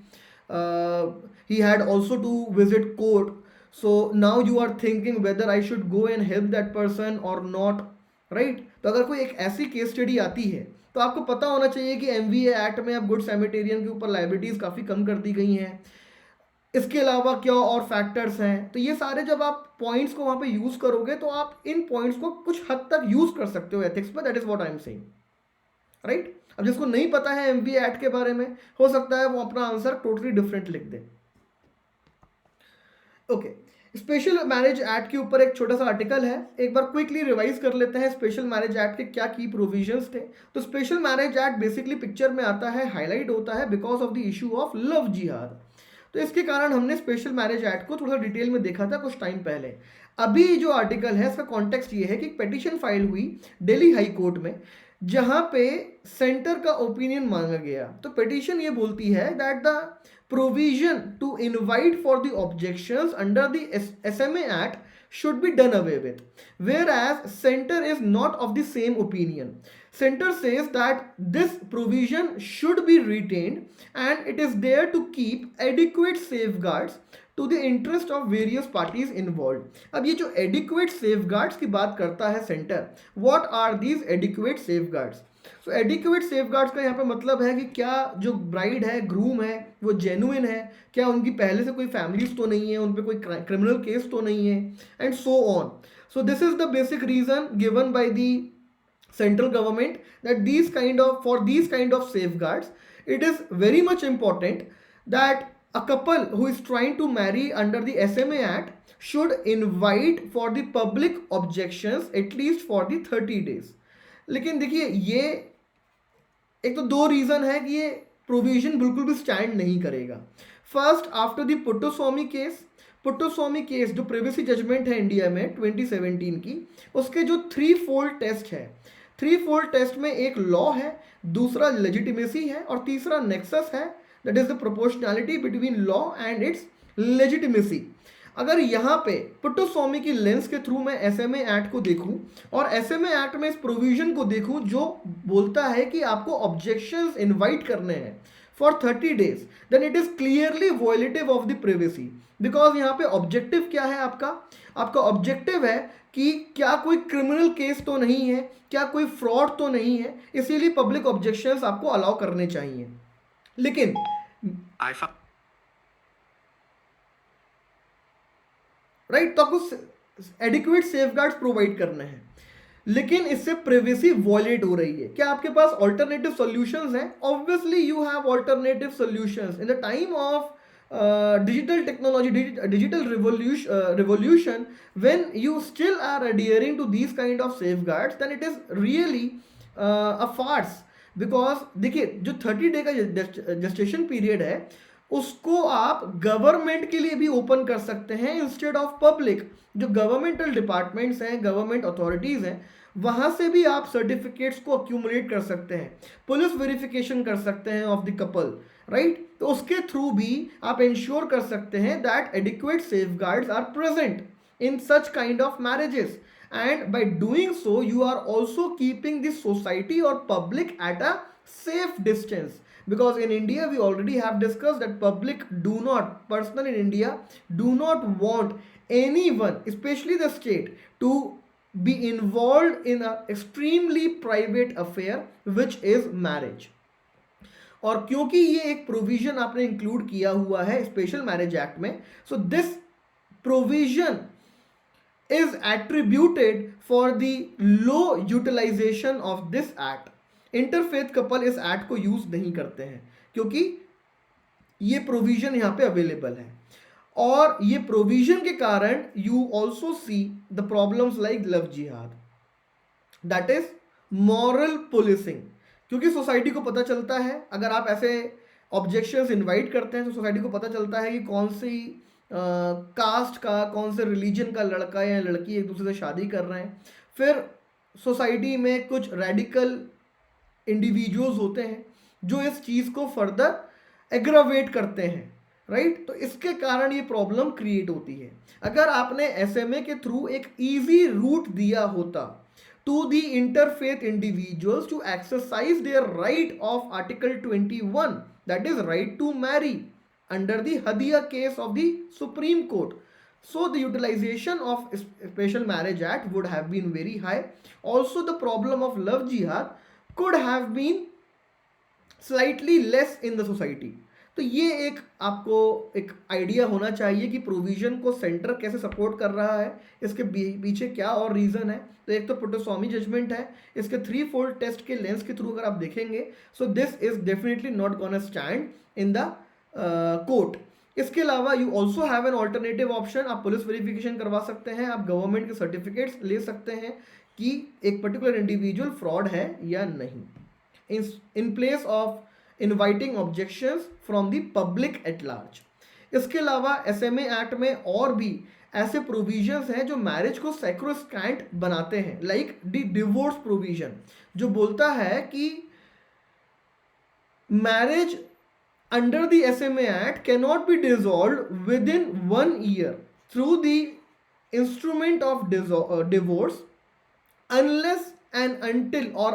uh, he had also to visit court. So now you are thinking whether I should go and help that person or not, right? तो अगर कोई एक ऐसी case study आती है तो आपको पता होना चाहिए कि एमवीए एक्ट में अब गुड सैनिटेरियन के ऊपर लाइबिलिटीज काफ़ी कम कर दी गई हैं। इसके अलावा क्या और फैक्टर्स हैं, तो ये सारे जब आप पॉइंट्स को वहाँ पे यूज़ करोगे तो आप इन पॉइंट्स को कुछ हद तक यूज़ कर सकते हो एथिक्स में। That is what I am saying, right? अब जिसको नहीं पता है एमवीए एक्ट के बारे में, हो सकता है वो अपना आंसर टोटली डिफरेंट लिख दे। ओके, स्पेशल मैरिज एक्ट के ऊपर एक छोटा सा आर्टिकल है, एक बार क्विकली रिवाइज कर लेते हैं स्पेशल मैरिज एक्ट के क्या की प्रोविजंस थे। तो special marriage act basically picture में आता है, हाईलाइट होता है because of the issue of love जिहाद। तो इसके कारण हमने स्पेशल मैरिज एक्ट को थोड़ा डिटेल में देखा था कुछ टाइम पहले। अभी जो आर्टिकल है इसका कॉन्टेक्स्ट ये है कि पिटीशन फाइल हुई दिल्ली हाई कोर्ट में, जहां पे सेंटर का ओपिनियन मांगा गया। तो पिटीशन ये बोलती है that the provision to invite for the objections under the SMA Act should be done away with, whereas center is not of the same opinion. Center says that this provision should be retained and it is there to keep adequate safeguards to the interest of various parties involved. अब ये जो adequate safeguards की बात करता है centre, what are these adequate safeguards? So adequate safeguards का यहाँ पे मतलब है कि क्या जो ब्राइड है, ग्रूम है, वो जेन्युइन है, क्या उनकी पहले से कोई फैमिलीज तो नहीं है, उन पे कोई क्रिमिनल केस तो नहीं है, and so on. So this is the basic reason given by the central government that for these kind of safeguards it is very much important that a couple who is trying to marry under the SMA Act should invite for the public objections at least for the 30 days। लेकिन देखिए ये एक तो दो reason है कि ये provision बिल्कुल भी स्टैंड नहीं करेगा। First, after the Puttaswamy case जो प्रिवेसी जजमेंट है इंडिया में 2017 की, उसके जो 3-fold टेस्ट है, 3-fold टेस्ट में एक लॉ है, दूसरा लेजिटिमेसी है और तीसरा नेक्सस है, that is the proportionality between law and it's legitimacy. अगर यहाँ पे पुट्टुस्वामी की लेंस के थ्रू मैं SMA एक्ट को देखूं और SMA एक्ट में इस प्रोविजन को देखूं जो बोलता है कि आपको ऑब्जेक्शंस इनवाइट करने हैं for 30 days, then it is clearly violative of the privacy. Because यहाँ पे ऑब्जेक्टिव क्या है आपका ऑब्जेक्टिव है कि क्या कोई क्रिमिनल केस तो नहीं है, क्या कोई फ्रॉड तो नहीं है, इसीलिए पब्लिक ऑब्जेक्शंस आपको अलाउ करने चाहिए। लेकिन राइट, तो आपको एडिक्वेट सेफगार्ड्स प्रोवाइड करने हैं, लेकिन इससे प्रिवेसी वॉयलेट हो रही है। क्या आपके पास ऑल्टरनेटिव सॉल्यूशंस हैं? Obviously you have alternative solutions in the time of digital technology, digital revolution. When you still are adhering to these kind of safeguards, then it is really a farce। Because देखिए जो 30 day का gestation period है उसको आप government के लिए भी open कर सकते हैं इंस्टेड ऑफ पब्लिक। जो गवर्नमेंटल डिपार्टमेंट्स हैं, गवर्नमेंट अथॉरिटीज़ हैं, वहाँ से भी आप सर्टिफिकेट्स को अक्यूमुलेट कर सकते हैं, पुलिस वेरिफिकेशन कर सकते हैं ऑफ द कपल, राइट? तो उसके थ्रू भी आप इंश्योर कर सकते हैं that adequate safeguards are present in such kind of marriages, and by doing so you are also keeping the society or public at a safe distance, because in India we already have discussed that public do not, person in India do not want anyone, especially the state, to be involved in a extremely private affair which is marriage। और क्योंकि ये एक provision आपने include किया हुआ है special marriage act में, so this provision is attributed for the low utilization of this act। Interfaith couple इस एक्ट को यूज नहीं करते हैं क्योंकि ये प्रोविजन यहां पे अवेलेबल है, और ये प्रोविजन के कारण you also see the problems like love जिहाद, दैट इज मॉरल पुलिसिंग। क्योंकि सोसाइटी को पता चलता है, अगर आप ऐसे ऑब्जेक्शंस इनवाइट करते हैं तो सोसाइटी को पता चलता है कि कौन सी कास्ट का, कौन से रिलीजन का लड़का या लड़की एक दूसरे से शादी कर रहे हैं। फिर सोसाइटी में कुछ रेडिकल इंडिविजुअल्स होते हैं जो इस चीज़ को फर्दर एग्रावेट करते हैं, राइट। तो इसके कारण ये प्रॉब्लम क्रिएट होती है। अगर आपने एसएमए के थ्रू एक इजी रूट दिया होता to the interfaith individuals to exercise their right of article 21, that is right to marry under the Hadia case of the Supreme Court, so the utilization of Special Marriage Act would have been very high. Also the problem of love jihad could have been slightly less in the society. तो ये एक आपको एक idea होना चाहिए कि provision को centre कैसे सपोर्ट कर रहा है, इसके पीछे क्या और रीज़न है। तो एक तो पुट्टस्वामी जजमेंट है, इसके 3-fold टेस्ट के लेंस के थ्रू अगर आप देखेंगे, सो this is definitely not gonna stand in the court. इसके अलावा you also have an alternative option, आप पुलिस वेरिफिकेशन करवा सकते हैं, आप गवर्नमेंट के सर्टिफिकेट्स ले सकते हैं कि एक पर्टिकुलर इंडिविजुअल फ्रॉड है या नहीं, in place of inviting objections from the public at large. इसके अलावा एसएमए एक्ट में और भी ऐसे प्रोविजंस हैं जो मैरिज को सैक्रोसैंक्ट बनाते हैं, लाइक द डिवोर्स प्रोविजन, जो बोलता है कि marriage under the SMA Act cannot be dissolved within 1 year through the instrument of divorce unless and until or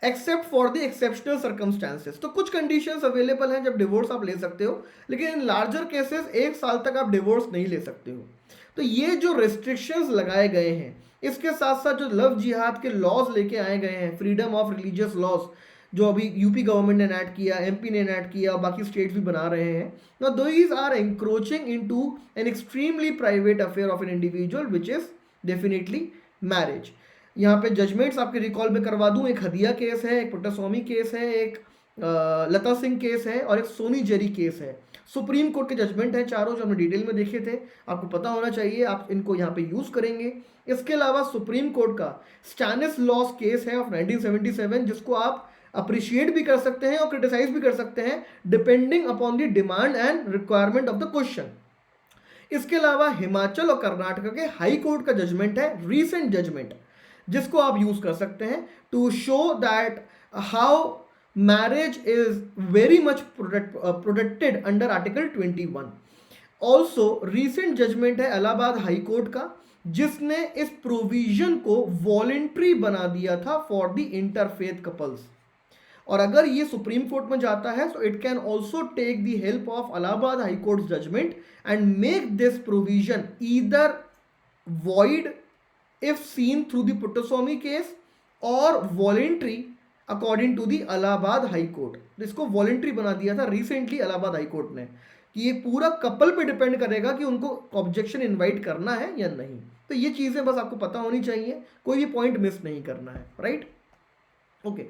except for the exceptional circumstances। तो कुछ कंडीशंस अवेलेबल हैं जब डिवोर्स आप ले सकते हो, लेकिन इन लार्जर केसेस 1 साल तक आप डिवोर्स नहीं ले सकते हो। तो ये जो रिस्ट्रिक्शंस लगाए गए हैं, इसके साथ साथ जो लव जिहाद के लॉज लेके आए गए हैं, फ्रीडम ऑफ रिलीजियस लॉज, जो अभी यूपी गवर्नमेंट ने एनाक्ट किया, एमपी ने एनाक्ट किया, बाकी स्टेट्स भी बना रहे हैं। Now these are encroaching into an extremely private affair of an individual which is definitely marriage. यहाँ पे जजमेंट्स आपके रिकॉल में करवा दूं, एक हदिया केस है, एक पुट्टस्वामी केस है, एक लता सिंह केस है और एक सोनी जेरी केस है। सुप्रीम कोर्ट के जजमेंट हैं चारों, जो हमने डिटेल में देखे थे, आपको पता होना चाहिए, आप इनको यहाँ पे यूज करेंगे। इसके अलावा सुप्रीम कोर्ट का स्टैनिस्लॉस केस है ऑफ 1977, जिसको आप अप्रिशिएट भी कर सकते हैं और क्रिटिसाइज भी कर सकते हैं depending upon the demand and requirement of the question. इसके अलावा हिमाचल और कर्नाटक के हाई कोर्ट का जजमेंट है, रीसेंट जजमेंट, जिसको आप यूज कर सकते हैं to show that how marriage is very much protected under article 21। Also recent judgment है इलाहाबाद हाई कोर्ट का, जिसने इस प्रोविजन को वॉलेंट्री बना दिया था फॉर द इंटरफेथ कपल्स। और अगर ये सुप्रीम कोर्ट में जाता है, so it can also take the help of Allahabad high court judgment and make this provision either void if seen through the Puttaswamy case और voluntary according to the Allahabad high court. इसको voluntary बना दिया था recently Allahabad high court ने, कि ये पूरा couple पे डिपेंड करेगा कि उनको ऑब्जेक्शन इनवाइट करना है या नहीं। तो ये चीज़ें बस आपको पता होनी चाहिए, कोई भी पॉइंट मिस नहीं करना है, right. Okay,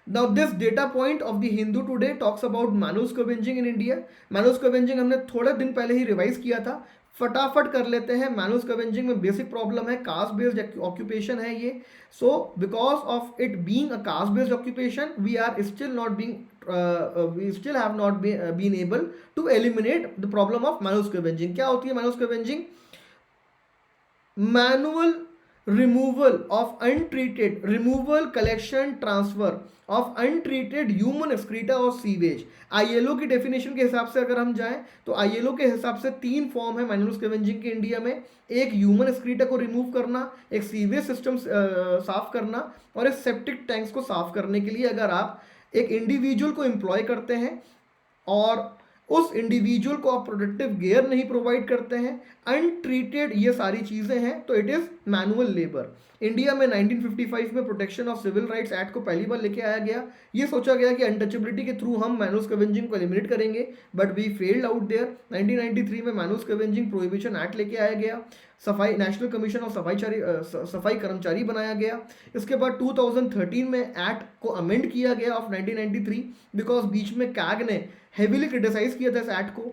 now this data point of the Hindu today talks about manual scavenging in India। manual scavenging हमने थोड़े दिन पहले ही रिवाइज किया था, फटाफट कर लेते हैं। manual scavenging में बेसिक प्रॉब्लम है, कास्ट बेस्ड ऑक्यूपेशन है ये। So because of it being a caste based occupation, we are still not being we still have not been able to eliminate the problem of manual scavenging। क्या होती है manual scavenging? manual removal of untreated, removal, collection, transfer of untreated human excreta और sewage. ILO की definition के हिसाब से अगर हम जाएं तो आईएलओ के हिसाब से 3 फॉर्म है मैनुअल स्कैवेंजिंग के इंडिया में। एक ह्यूमन एक्सक्रीटा को रिमूव करना, एक सीवेज सिस्टम साफ करना और एक सेप्टिक टैंक्स को साफ करने के लिए अगर आप एक इंडिविजुअल को एम्प्लॉय करते हैं और उस इंडिविजुअल को आप प्रोडक्टिव गियर नहीं प्रोवाइड करते हैं, अनट्रीटेड ये सारी चीज़ें हैं, तो it is manual labour. India में 1955 में protection of civil rights act को पहली बार लेके आया गया। ये सोचा गया कि अनटचेबिलिटी के थ्रू हम मैनुअल स्कैवेंजिंग को एलिमिनेट करेंगे, but we failed out there. 1993 में मैनुअल स्कैवेंजिंग प्रोहिबिशन एक्ट लेके आया गया, सफाई नेशनल कमीशन ऑफ सफाई कर्मचारी बनाया गया। इसके बाद 2013 में एक्ट को अमेंड किया गया ऑफ 1993, बिकॉज बीच में कैग ने हेविली क्रिटिसाइज किया था इस एक्ट को।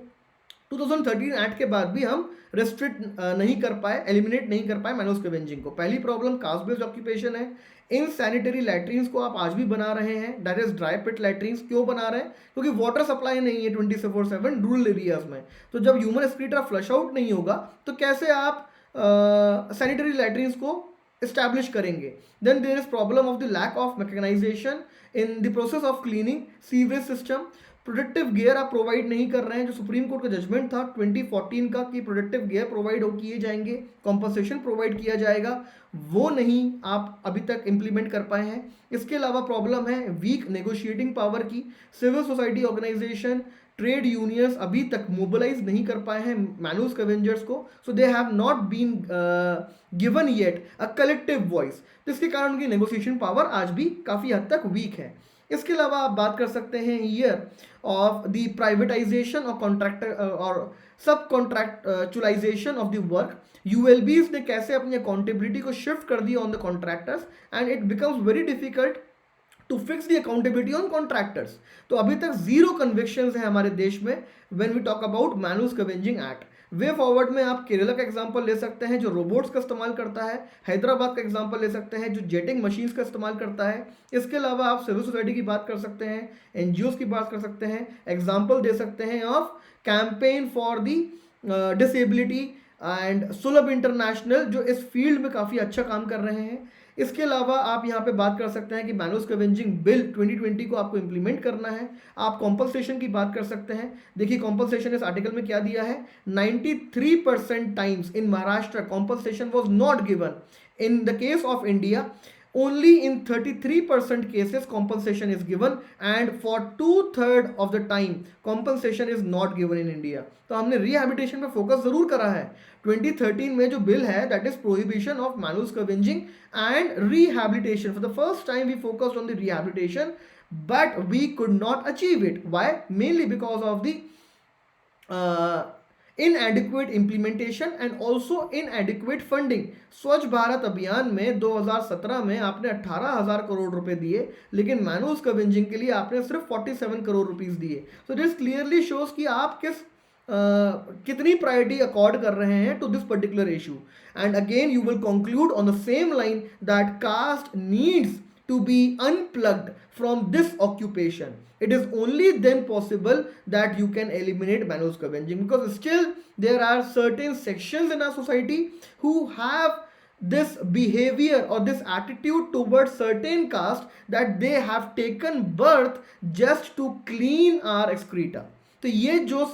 2013 एक्ट के बाद भी हम रेस्ट्रिक्ट नहीं कर पाए, एलिमिनेट नहीं कर पाए मैनुअल स्कैवेंजिंग को। पहली प्रॉब्लम कास्ट बेस्ड ऑक्यूपेशन है। इन सैनिटरी लैट्रिन्स को आप आज भी बना रहे हैं, that is dry pit latrines. क्यों बना रहे हैं? क्योंकि वाटर सप्लाई नहीं है 24/7 रूरल एरियाज में। तो जब ह्यूमन एक्सक्रीटा फ्लश आउट नहीं होगा तो कैसे आप सैनिटरी लैट्रिन्स को establish करेंगे? Then there is problem of the lack of mechanization in the process of cleaning sewerage system. Protective gear आप प्रोवाइड नहीं कर रहे हैं। जो सुप्रीम कोर्ट का जजमेंट था 2014 का कि प्रोटेक्टिव गियर प्रोवाइड किए जाएंगे, कॉम्पनसेशन प्रोवाइड किया जाएगा, वो नहीं आप अभी तक इम्प्लीमेंट कर पाए हैं। इसके अलावा प्रॉब्लम है वीक नेगोशिएटिंग पावर की। Civil society organisation, trade unions अभी तक मोबिलाइज नहीं कर पाए हैं मैनुअल स्कैवेंजर्स को। So they have not been given yet a collective voice. तो इसके कारण उनकी नेगोशिएशन पावर आज भी काफ़ी हद तक वीक है। इसके अलावा आप बात कर सकते हैं ईयर ऑफ द प्राइवेटाइजेशन और कॉन्ट्रैक्टर और सब contractualisation of the work. ULBs ने कैसे अपनी अकाउंटेबिलिटी को शिफ्ट कर दिया on the contractors and it becomes very difficult to fix the accountability on contractors. तो अभी तक जीरो कन्विक्शंस है हमारे देश में when we talk about manual scavenging act. Way forward में आप केरला का एग्जांपल ले सकते हैं जो रोबोट्स का इस्तेमाल करता है, हैदराबाद का एग्जांपल ले सकते हैं जो जेटिंग मशीन्स का इस्तेमाल करता है। इसके अलावा आप सिविल सोसाइटी की बात कर सकते हैं, एनजीओज की बात कर सकते हैं, एग्जांपल दे सकते हैं of campaign for the disability and सुलभ इंटरनेशनल जो इस फील्ड में काफ़ी अच्छा काम कर रहे हैं। इसके अलावा आप यहाँ पे बात कर सकते हैं कि मैनुअल स्कैवेंजिंग बिल 2020 को आपको इंप्लीमेंट करना है। आप कॉम्पनसेशन की बात कर सकते हैं। देखिए कॉम्पनसेशन इस आर्टिकल में क्या दिया है, 93% times in Maharashtra compensation was not given. In the case of India only in 33% cases compensation is given and for 2/3 of the time compensation is not given in India। तो हमने रिहैबिलिटेशन पे focus जरूर करा है। 2013 में जो बिल है that is prohibition of manual scavenging and rehabilitation. For the first time we focused on the rehabilitation but we could not achieve it. Why? Mainly because of the inadequate implementation and also inadequate funding। स्वच्छ भारत अभियान में 2017 में आपने 18,000 करोड़ रुपए दिए लेकिन manual scavenging के लिए आपने सिर्फ 47 करोड़ रुपीस दिए। सो दिस क्लियरली शोज कि आप कितनी प्रायोरिटी अकॉर्ड कर रहे हैं to this particular issue. And again you will conclude on the same line that caste needs to be unplugged from this occupation. It is only then possible that you can eliminate manual scavenging because still there are certain sections in our society who have this behavior or this attitude towards certain caste that they have taken birth just to clean our excreta। तो ये जो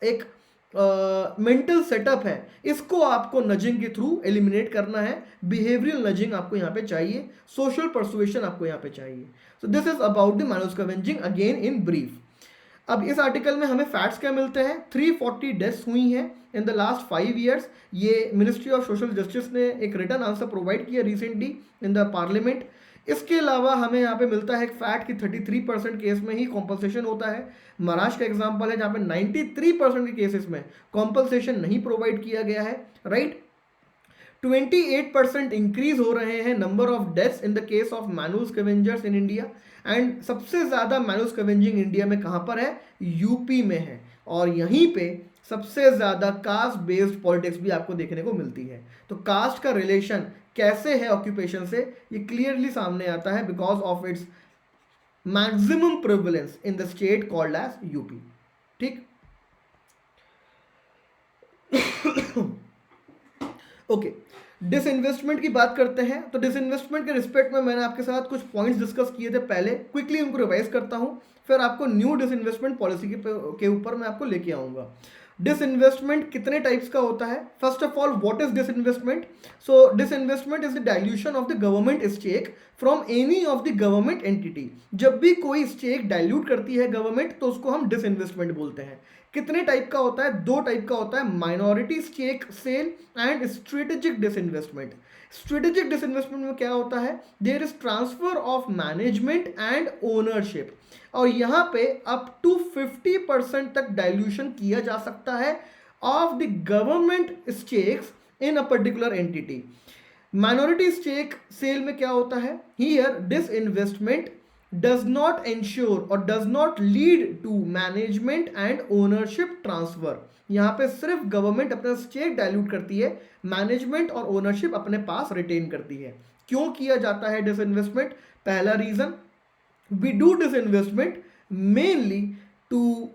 एक mental setup है इसको आपको nudging के through eliminate करना है। बिहेवियरल नजिंग आपको यहाँ पे चाहिए, सोशल परसुएशन आपको यहाँ पे चाहिए। सो this is about the manual scavenging again in brief. अब इस आर्टिकल में हमें फैक्ट्स क्या मिलते हैं? 340 डेथ्स हुई हैं इन द लास्ट 5 ईयर्स। ये मिनिस्ट्री ऑफ सोशल जस्टिस ने एक रिटर्न आंसर प्रोवाइड किया रिसेंटली इन द पार्लियामेंट। इसके अलावा हमें यहाँ पे मिलता है एक फैक्ट कि 33% केस में ही कॉम्पनसेशन होता है। महाराष्ट्र का एग्जांपल है जहाँ पे 93% के केसेस में कॉम्पनसेशन नहीं प्रोवाइड किया गया है, राइट। 28% इंक्रीज हो रहे हैं number of deaths in the case of manual scavengers in India. And सबसे ज़्यादा मैनुअल स्कैवेंजिंग इंडिया में कहाँ पर है? यूपी में है। और यहीं पे सबसे ज़्यादा कास्ट बेस्ड पॉलिटिक्स भी आपको देखने को मिलती है। तो कास्ट का रिलेशन कैसे है ऑक्यूपेशन से ये क्लियरली सामने आता है because of its maximum prevalence in the state called as UP. ठीक, ओके। डिसइन्वेस्टमेंट की बात करते हैं। तो डिसइन्वेस्टमेंट के रिस्पेक्ट में मैंने आपके साथ कुछ पॉइंट्स डिस्कस किए थे पहले, क्विकली उनको रिवाइज करता हूं, फिर आपको न्यू डिसइन्वेस्टमेंट पॉलिसी के ऊपर मैं आपको लेके आऊंगा। डिसइन्वेस्टमेंट कितने टाइप्स का होता है? First of all what is disinvestment? So disinvestment is the dilution of the government stake from any of the government entity. जब भी कोई स्टेक डाइल्यूट करती है गवर्नमेंट तो उसको हम डिसइन्वेस्टमेंट बोलते हैं। कितने टाइप का होता है? 2 टाइप का होता है, minority stake sale and strategic disinvestment. Strategic disinvestment में क्या होता है? There is transfer of management and ownership, और यहाँ पे अप टू 50% तक डाइल्यूशन किया जा सकता है of the government stakes in a particular entity. Minority stake sale में क्या होता है? Here disinvestment does not ensure or does not lead to management and ownership transfer. यहाँ पे सिर्फ गवर्नमेंट अपना स्टेक डाइल्यूट करती है, मैनेजमेंट और ओनरशिप अपने पास रिटेन करती है. क्यों किया जाता है डिसइन्वेस्टमेंट? पहला reason, we do disinvestment mainly to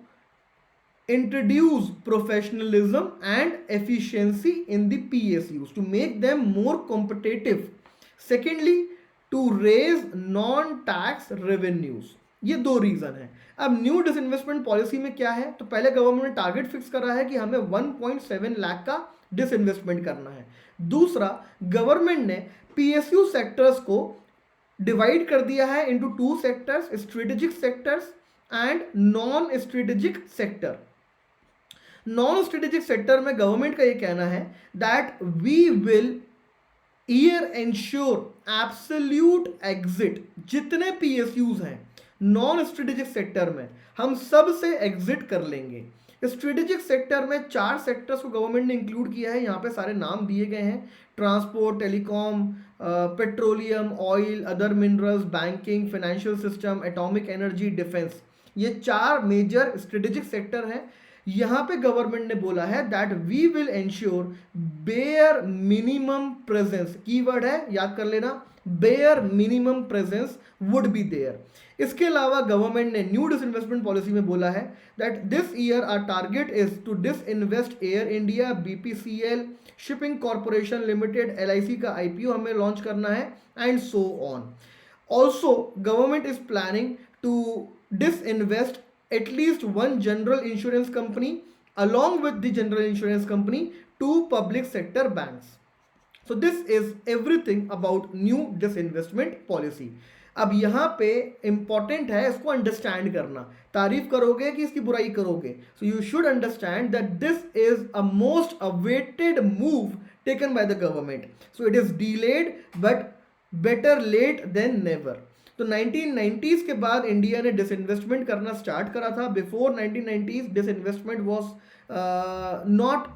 introduce professionalism and efficiency in the PSUs to make them more competitive. Secondly, to raise non-tax revenues. ये दो रीजन है. अब न्यू डिसइन्वेस्टमेंट पॉलिसी में क्या है? तो पहले गवर्नमेंट ने टारगेट फिक्स करा है कि हमें 1.7 लाख का डिसइन्वेस्टमेंट करना है. दूसरा, गवर्नमेंट ने PSU सेक्टर्स को डिवाइड कर दिया है into two sectors, strategic sectors and non strategic sector. Non strategic sector में गवर्नमेंट का ये कहना है that we will here ensure absolute exit. जितने PSUs हैं नॉन स्ट्रेटेजिक सेक्टर में हम सब से एग्जिट कर लेंगे. स्ट्रेटेजिक सेक्टर में 4 सेक्टर्स को गवर्नमेंट ने इंक्लूड किया है. यहाँ पे सारे नाम दिए गए हैं: transport, telecom, petroleum, oil, other minerals, banking, financial system, atomic energy, defence. ये 4 मेजर स्ट्रेटेजिक सेक्टर हैं. यहाँ पे गवर्नमेंट ने बोला है that we will ensure bare minimum presence. Keyword है, याद कर लेना, bare minimum presence would be there. इसके अलावा गवर्नमेंट ने न्यू डिसइन्वेस्टमेंट पॉलिसी में बोला है that this year our target is to disinvest Air India, BPCL, shipping corporation limited, LIC का IPO हमें लॉन्च करना है and so on. Also government is planning to disinvest at least one general insurance company along with the general insurance company, 2 public sector banks. So this is everything about new disinvestment policy. अब यहाँ पे important है इसको understand करना. तारीफ करोगे कि इसकी बुराई करोगे? So you should understand that this is a most awaited move taken by the government. So it is delayed but better late than never. तो 1990s के बाद इंडिया ने डिसइन्वेस्टमेंट करना स्टार्ट करा था. Before 1990s disinvestment was not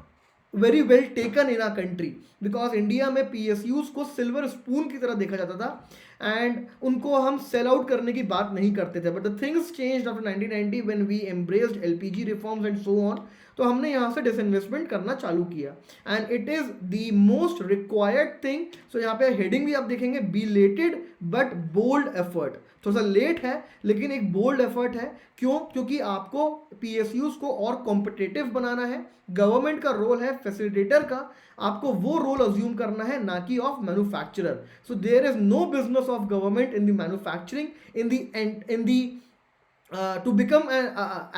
very well taken in our country because India में PSUs को silver spoon की तरह देखा जाता था एंड उनको हम सेल आउट करने की बात नहीं करते थे. But the things changed after 1990 when we embraced LPG reforms and so on. तो हमने यहाँ से डिसइन्वेस्टमेंट करना चालू किया and it is the most required thing. So यहाँ पे हेडिंग भी आप देखेंगे, बिलेटेड बट बोल्ड एफर्ट. थोड़ा सा लेट है लेकिन एक बोल्ड एफर्ट है. क्यों? क्योंकि आपको PSUs को और कॉम्पिटिटिव बनाना है. गवर्नमेंट का रोल है फैसिलिटेटर का, आपको वो रोल अज्यूम करना है, ना कि of manufacturer. So there is no business of government in the manufacturing in the to become an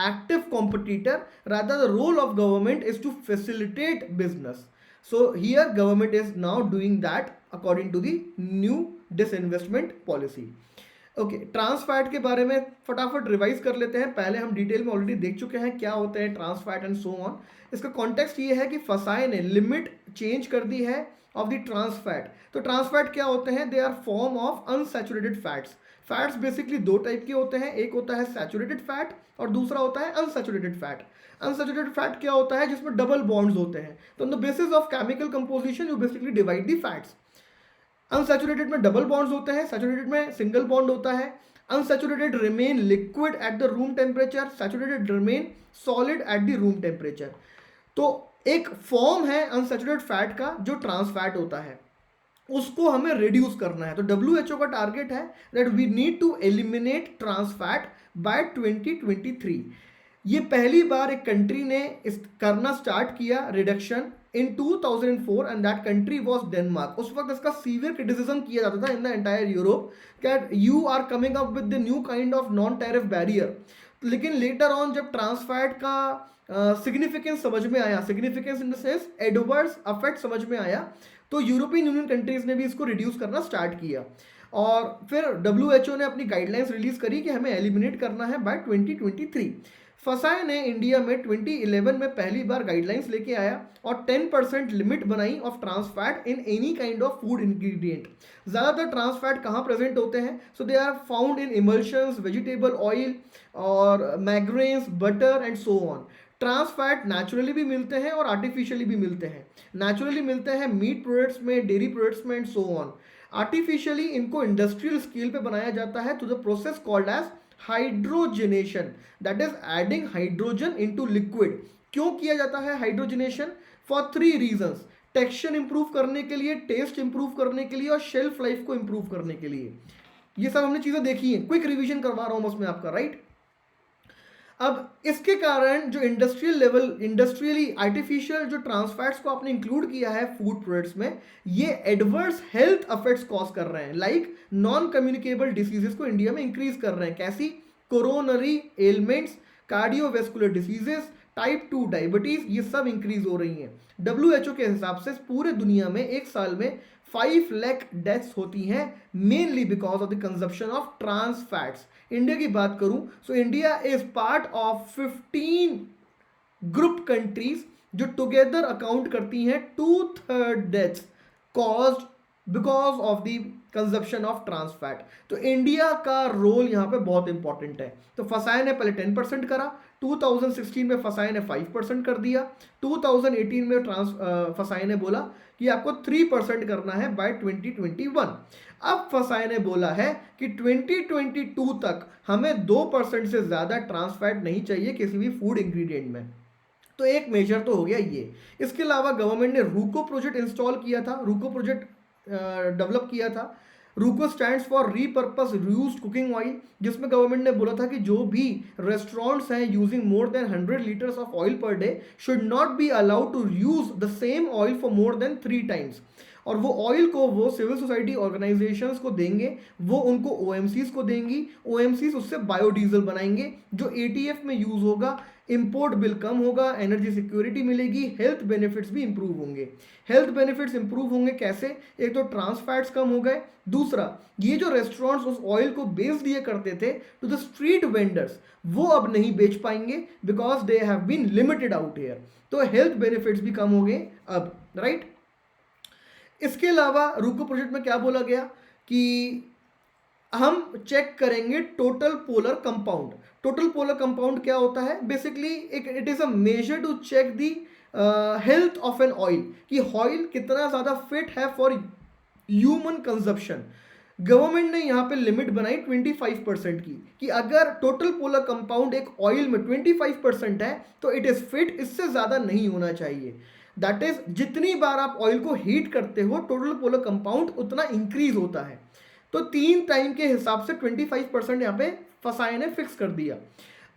active competitor. Rather the role of government is to facilitate business. So here government is now doing that according to the new disinvestment policy. Okay, trans fat के बारे में फटाफट revise कर लेते हैं. पहले हम detail में ऑलरेडी देख चुके हैं क्या होते हैं ट्रांसफैट एंड सो ऑन. इसका कॉन्टेक्स्ट ये है कि फसाई ने लिमिट चेंज कर दी है ऑफ द ट्रांसफैट. तो ट्रांसफैट क्या होते हैं? They are form of unsaturated fats. Fats basically 2 type के होते हैं. एक होता है सैचुरेटेड फैट और दूसरा होता है अनसैचुरेटेड फैट. अनसैचुरेटेड फैट क्या होता है? जिसमें डबल बॉन्ड्स होते हैं. तो on the basis of chemical composition you basically divide the fats. Unsaturated में डबल बॉन्ड्स होते हैं, सैचुरेटेड में सिंगल बॉन्ड होता है. Unsaturated remain liquid at the room temperature, saturated remain solid at the room temperature. तो एक form है unsaturated fat का जो ट्रांस फैट होता है, उसको हमें रिड्यूस करना है. तो WHO का टारगेट है that we need to eliminate trans fat by 2023. ये पहली बार एक कंट्री ने इस करना स्टार्ट किया reduction in 2004 and that country was Denmark. उस वक्त इसका सीवियर क्रिटिसिज्म किया जाता था in the entire Europe that you are coming up with the new kind of non tariff barrier. लेकिन लेटर ऑन जब ट्रांसफैट का सिग्निफिकेंस समझ में आया, significance in the sense adverse affect समझ में आया, तो यूरोपियन यूनियन कंट्रीज ने भी इसको रिड्यूस करना स्टार्ट किया और फिर WHO ने अपनी गाइडलाइंस रिलीज करी कि हमें एलिमिनेट करना है बाय 2023. फसाई ने इंडिया में 2011 में पहली बार गाइडलाइंस लेके आया और 10% लिमिट बनाई of trans fat in any kind of food ingredient. ज़्यादातर ट्रांस फैट कहाँ प्रेजेंट होते हैं? So they are found in emulsions, vegetable oil और margarines, butter and so on. Trans fat naturally भी मिलते हैं और आर्टिफिशियली भी मिलते हैं. नेचुरली मिलते हैं मीट प्रोडक्ट्स में, डेयरी प्रोडक्ट्स में एंड सो ऑन. आर्टिफिशियली इनको इंडस्ट्रियल स्केल पे बनाया जाता है through the process called as hydrogenation, that is adding hydrogen into liquid. क्यों किया जाता है hydrogenation? For 3 reasons, texture improve करने के लिए, टेस्ट इंप्रूव करने के लिए और शेल्फ लाइफ को इंप्रूव करने के लिए। ये सब हमने चीजें देखी हैं, क्विक रिवीजन करवा रहा हूं बस मैं आपका, राइट। अब इसके कारण जो इंडस्ट्रियल लेवल, इंडस्ट्रियली आर्टिफिशियल जो ट्रांसफैट्स को आपने इंक्लूड किया है फूड प्रोडक्ट्स में, ये एडवर्स हेल्थ इफेक्ट्स कॉज कर रहे हैं, लाइक नॉन कम्युनिकेबल डिसीजेस को इंडिया में इंक्रीज कर रहे हैं। कैसी? Coronary elements, cardiovascular diseases, type 2 diabetes, ये सब इंक्रीज हो रही हैं। WHO के हिसाब से पूरे दुनिया में एक साल में 5 लाख डेथ्स होती हैं mainly because of the consumption of trans fats. India की बात करूं so India is part of 15 group countries जो टुगेदर अकाउंट करती हैं 2/3 deaths caused because of the consumption of trans fat. तो इंडिया का रोल यहाँ पे बहुत इंपॉर्टेंट है। तो फसाई ने पहले 10% करा, 2016 में फसाई ने 5% कर दिया, 2018 में फसाई ने बोला कि आपको 3% करना है बाय 2021। अब फसाई ने बोला है कि 2022 तक हमें 2% से ज़्यादा ट्रांस फैट नहीं चाहिए किसी भी फूड इंग्रेडिएंट में। तो एक मेजर तो हो गया ये। इसके अलावा गवर्नमेंट ने रूको प्रोजेक्ट इंस्टॉल किया था, रूको प्रोजेक्ट डेवलप किया था। RUCO stands for repurpose reused cooking oil, जिसमें गवर्नमेंट ने बोला था कि जो भी रेस्टोरेंट्स हैं using more than 100 litres of oil per day should not be allowed to use the same oil for more than 3 times. और वो ऑयल को वो सिविल सोसाइटी ऑर्गेनाइजेशंस को देंगे, वो उनको OMCs को देंगी, OMCs उससे बायोडीजल बनाएंगे जो ATF में यूज होगा, इंपोर्ट बिल कम होगा, एनर्जी सिक्योरिटी मिलेगी, हेल्थ बेनिफिट्स भी इंप्रूव होंगे। हेल्थ बेनिफिट्स इंप्रूव होंगे कैसे? एक तो ट्रांस फैट्स कम हो गए, दूसरा ये जो रेस्टोरेंट्स उस ऑयल को बेच दिए करते थे टू द स्ट्रीट वेंडर्स, वो अब नहीं बेच पाएंगे because they have been limited out here. तो हेल्थ बेनिफिट्स भी कम हो गए अब, राइट। इसके अलावा रूको प्रोजेक्ट में क्या बोला गया कि हम चेक करेंगे total polar compound. Total polar compound क्या होता है? Basically it is a measure to check the health of an oil, कि ऑयल कितना ज़्यादा फिट है फॉर ह्यूमन कंजप्शन। गवर्नमेंट ने यहाँ पे लिमिट बनाई 25% की, कि अगर टोटल पोलर कंपाउंड एक ऑयल में 25% है तो इट इज़ फिट, इससे ज़्यादा नहीं होना चाहिए। दैट इज जितनी बार आप ऑयल को हीट करते हो टोटल पोलर कंपाउंड उतना इंक्रीज होता है। तो 3 टाइम के हिसाब से 25% यहाँ पे फसाई ने फिक्स कर दिया।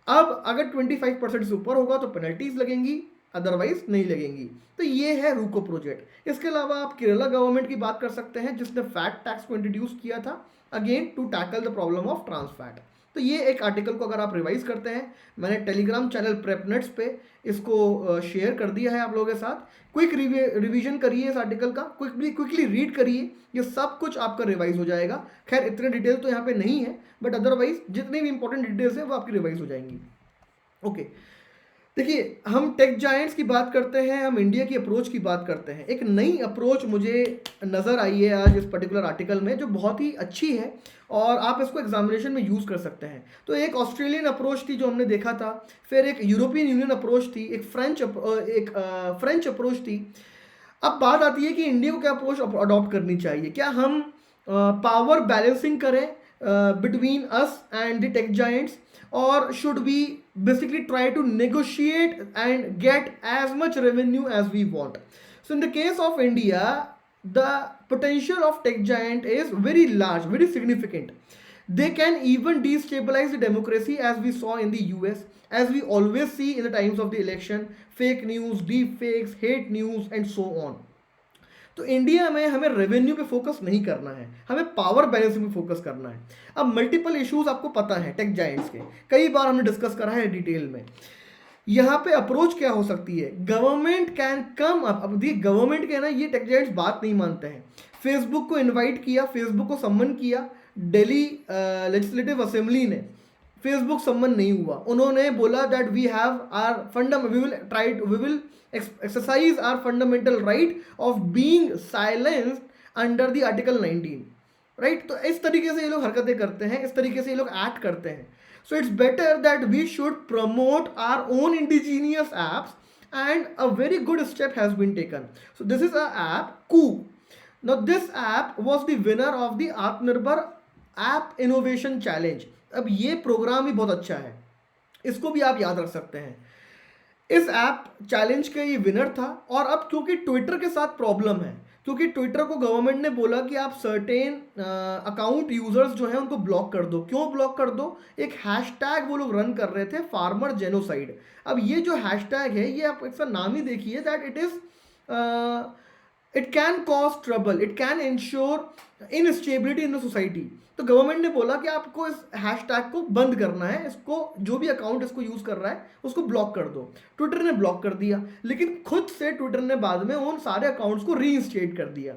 अब अगर 25% से ऊपर होगा तो पेनल्टीज लगेंगी, अदरवाइज नहीं लगेंगी। तो ये है रूको प्रोजेक्ट। इसके अलावा आप केरला गवर्नमेंट की बात कर सकते हैं जिसने फैट टैक्स को इंट्रोड्यूस किया था, again to tackle the problem of trans fat. तो ये एक आर्टिकल को अगर आप रिवाइज करते हैं, मैंने टेलीग्राम चैनल प्रेपनेट्स पे इसको शेयर कर दिया है आप लोगों के साथ। क्विक रिवीजन करिए इस आर्टिकल का, क्विकली रीड करिए, ये सब कुछ आपका रिवाइज हो जाएगा। खैर इतने डिटेल तो यहाँ पे नहीं है, बट अदरवाइज जितनी भी इंपॉर्टेंट डिटेल्स है वो आपकी रिवाइज हो जाएंगी। ओके, देखिए हम टेक जायंट्स की बात करते हैं, हम इंडिया की अप्रोच की बात करते हैं। एक नई अप्रोच मुझे नज़र आई है आज इस पर्टिकुलर आर्टिकल में जो बहुत ही अच्छी है और आप इसको एग्जामिनेशन में यूज़ कर सकते हैं। तो एक ऑस्ट्रेलियन अप्रोच थी जो हमने देखा था, फिर एक यूरोपियन यूनियन अप्रोच थी, एक फ्रेंच अप्रोच थी। अब बात आती है कि इंडिया को क्या अप्रोच अडॉप्ट करनी चाहिए। क्या हम पावर बैलेंसिंग करें between us and the tech giants, or should we basically try to negotiate and get as much revenue as we want? So in the case of India, the potential of tech giant is very large, very significant. They can even destabilize the democracy as we saw in the US, as we always see in the times of the election, fake news, deep fakes, hate news and so on. तो India में हमें revenue पे focus नहीं करना है, हमें power balancing पे focus करना है। अब मल्टीपल इश्यूज आपको पता है टेक जायंट्स के, कई बार हमने डिस्कस करा है डिटेल में। यहाँ पे अप्रोच क्या हो सकती है? Government can come up. अब देखिए गवर्नमेंट के ना ये टेक जायंट्स बात नहीं मानते हैं। फेसबुक को इन्वाइट किया, फेसबुक को सम्मन किया, दिल्ली लेजिस्लेटिव असेंबली ने, फेसबुक सम्मन नहीं हुआ। उन्होंने बोला that we have are we will exercise our fundamental right of being silenced under the article 19, right? तो इस तरीके से ये लोग हरकतें करते हैं, इस तरीके से ये लोग एक्ट करते हैं। So it's better that we should promote our own indigenous apps and a very good step has been taken. So this is a app Koo. Now this app was the winner of the Atmanirbhar App Innovation Challenge. अब ये programme भी बहुत अच्छा है, इसको भी आप याद रख सकते हैं। इस ऐप चैलेंज का ये विनर था। और अब क्योंकि ट्विटर के साथ प्रॉब्लम है, क्योंकि ट्विटर को गवर्नमेंट ने बोला कि आप सर्टेन अकाउंट यूजर्स जो हैं उनको ब्लॉक कर दो। क्यों ब्लॉक कर दो? एक हैशटैग वो लोग रन कर रहे थे, फार्मर जेनोसाइड। अब ये जो हैशटैग है, ये आप इसका नाम ही देखिए, that it can cause trouble, it can ensure instability in the society. तो गवर्नमेंट ने बोला कि आपको इस हैशटैग को बंद करना है, इसको जो भी अकाउंट इसको यूज कर रहा है उसको ब्लॉक कर दो। ट्विटर ने ब्लॉक कर दिया, लेकिन खुद से ट्विटर ने बाद में उन सारे अकाउंट्स को रीइंस्टेट कर दिया।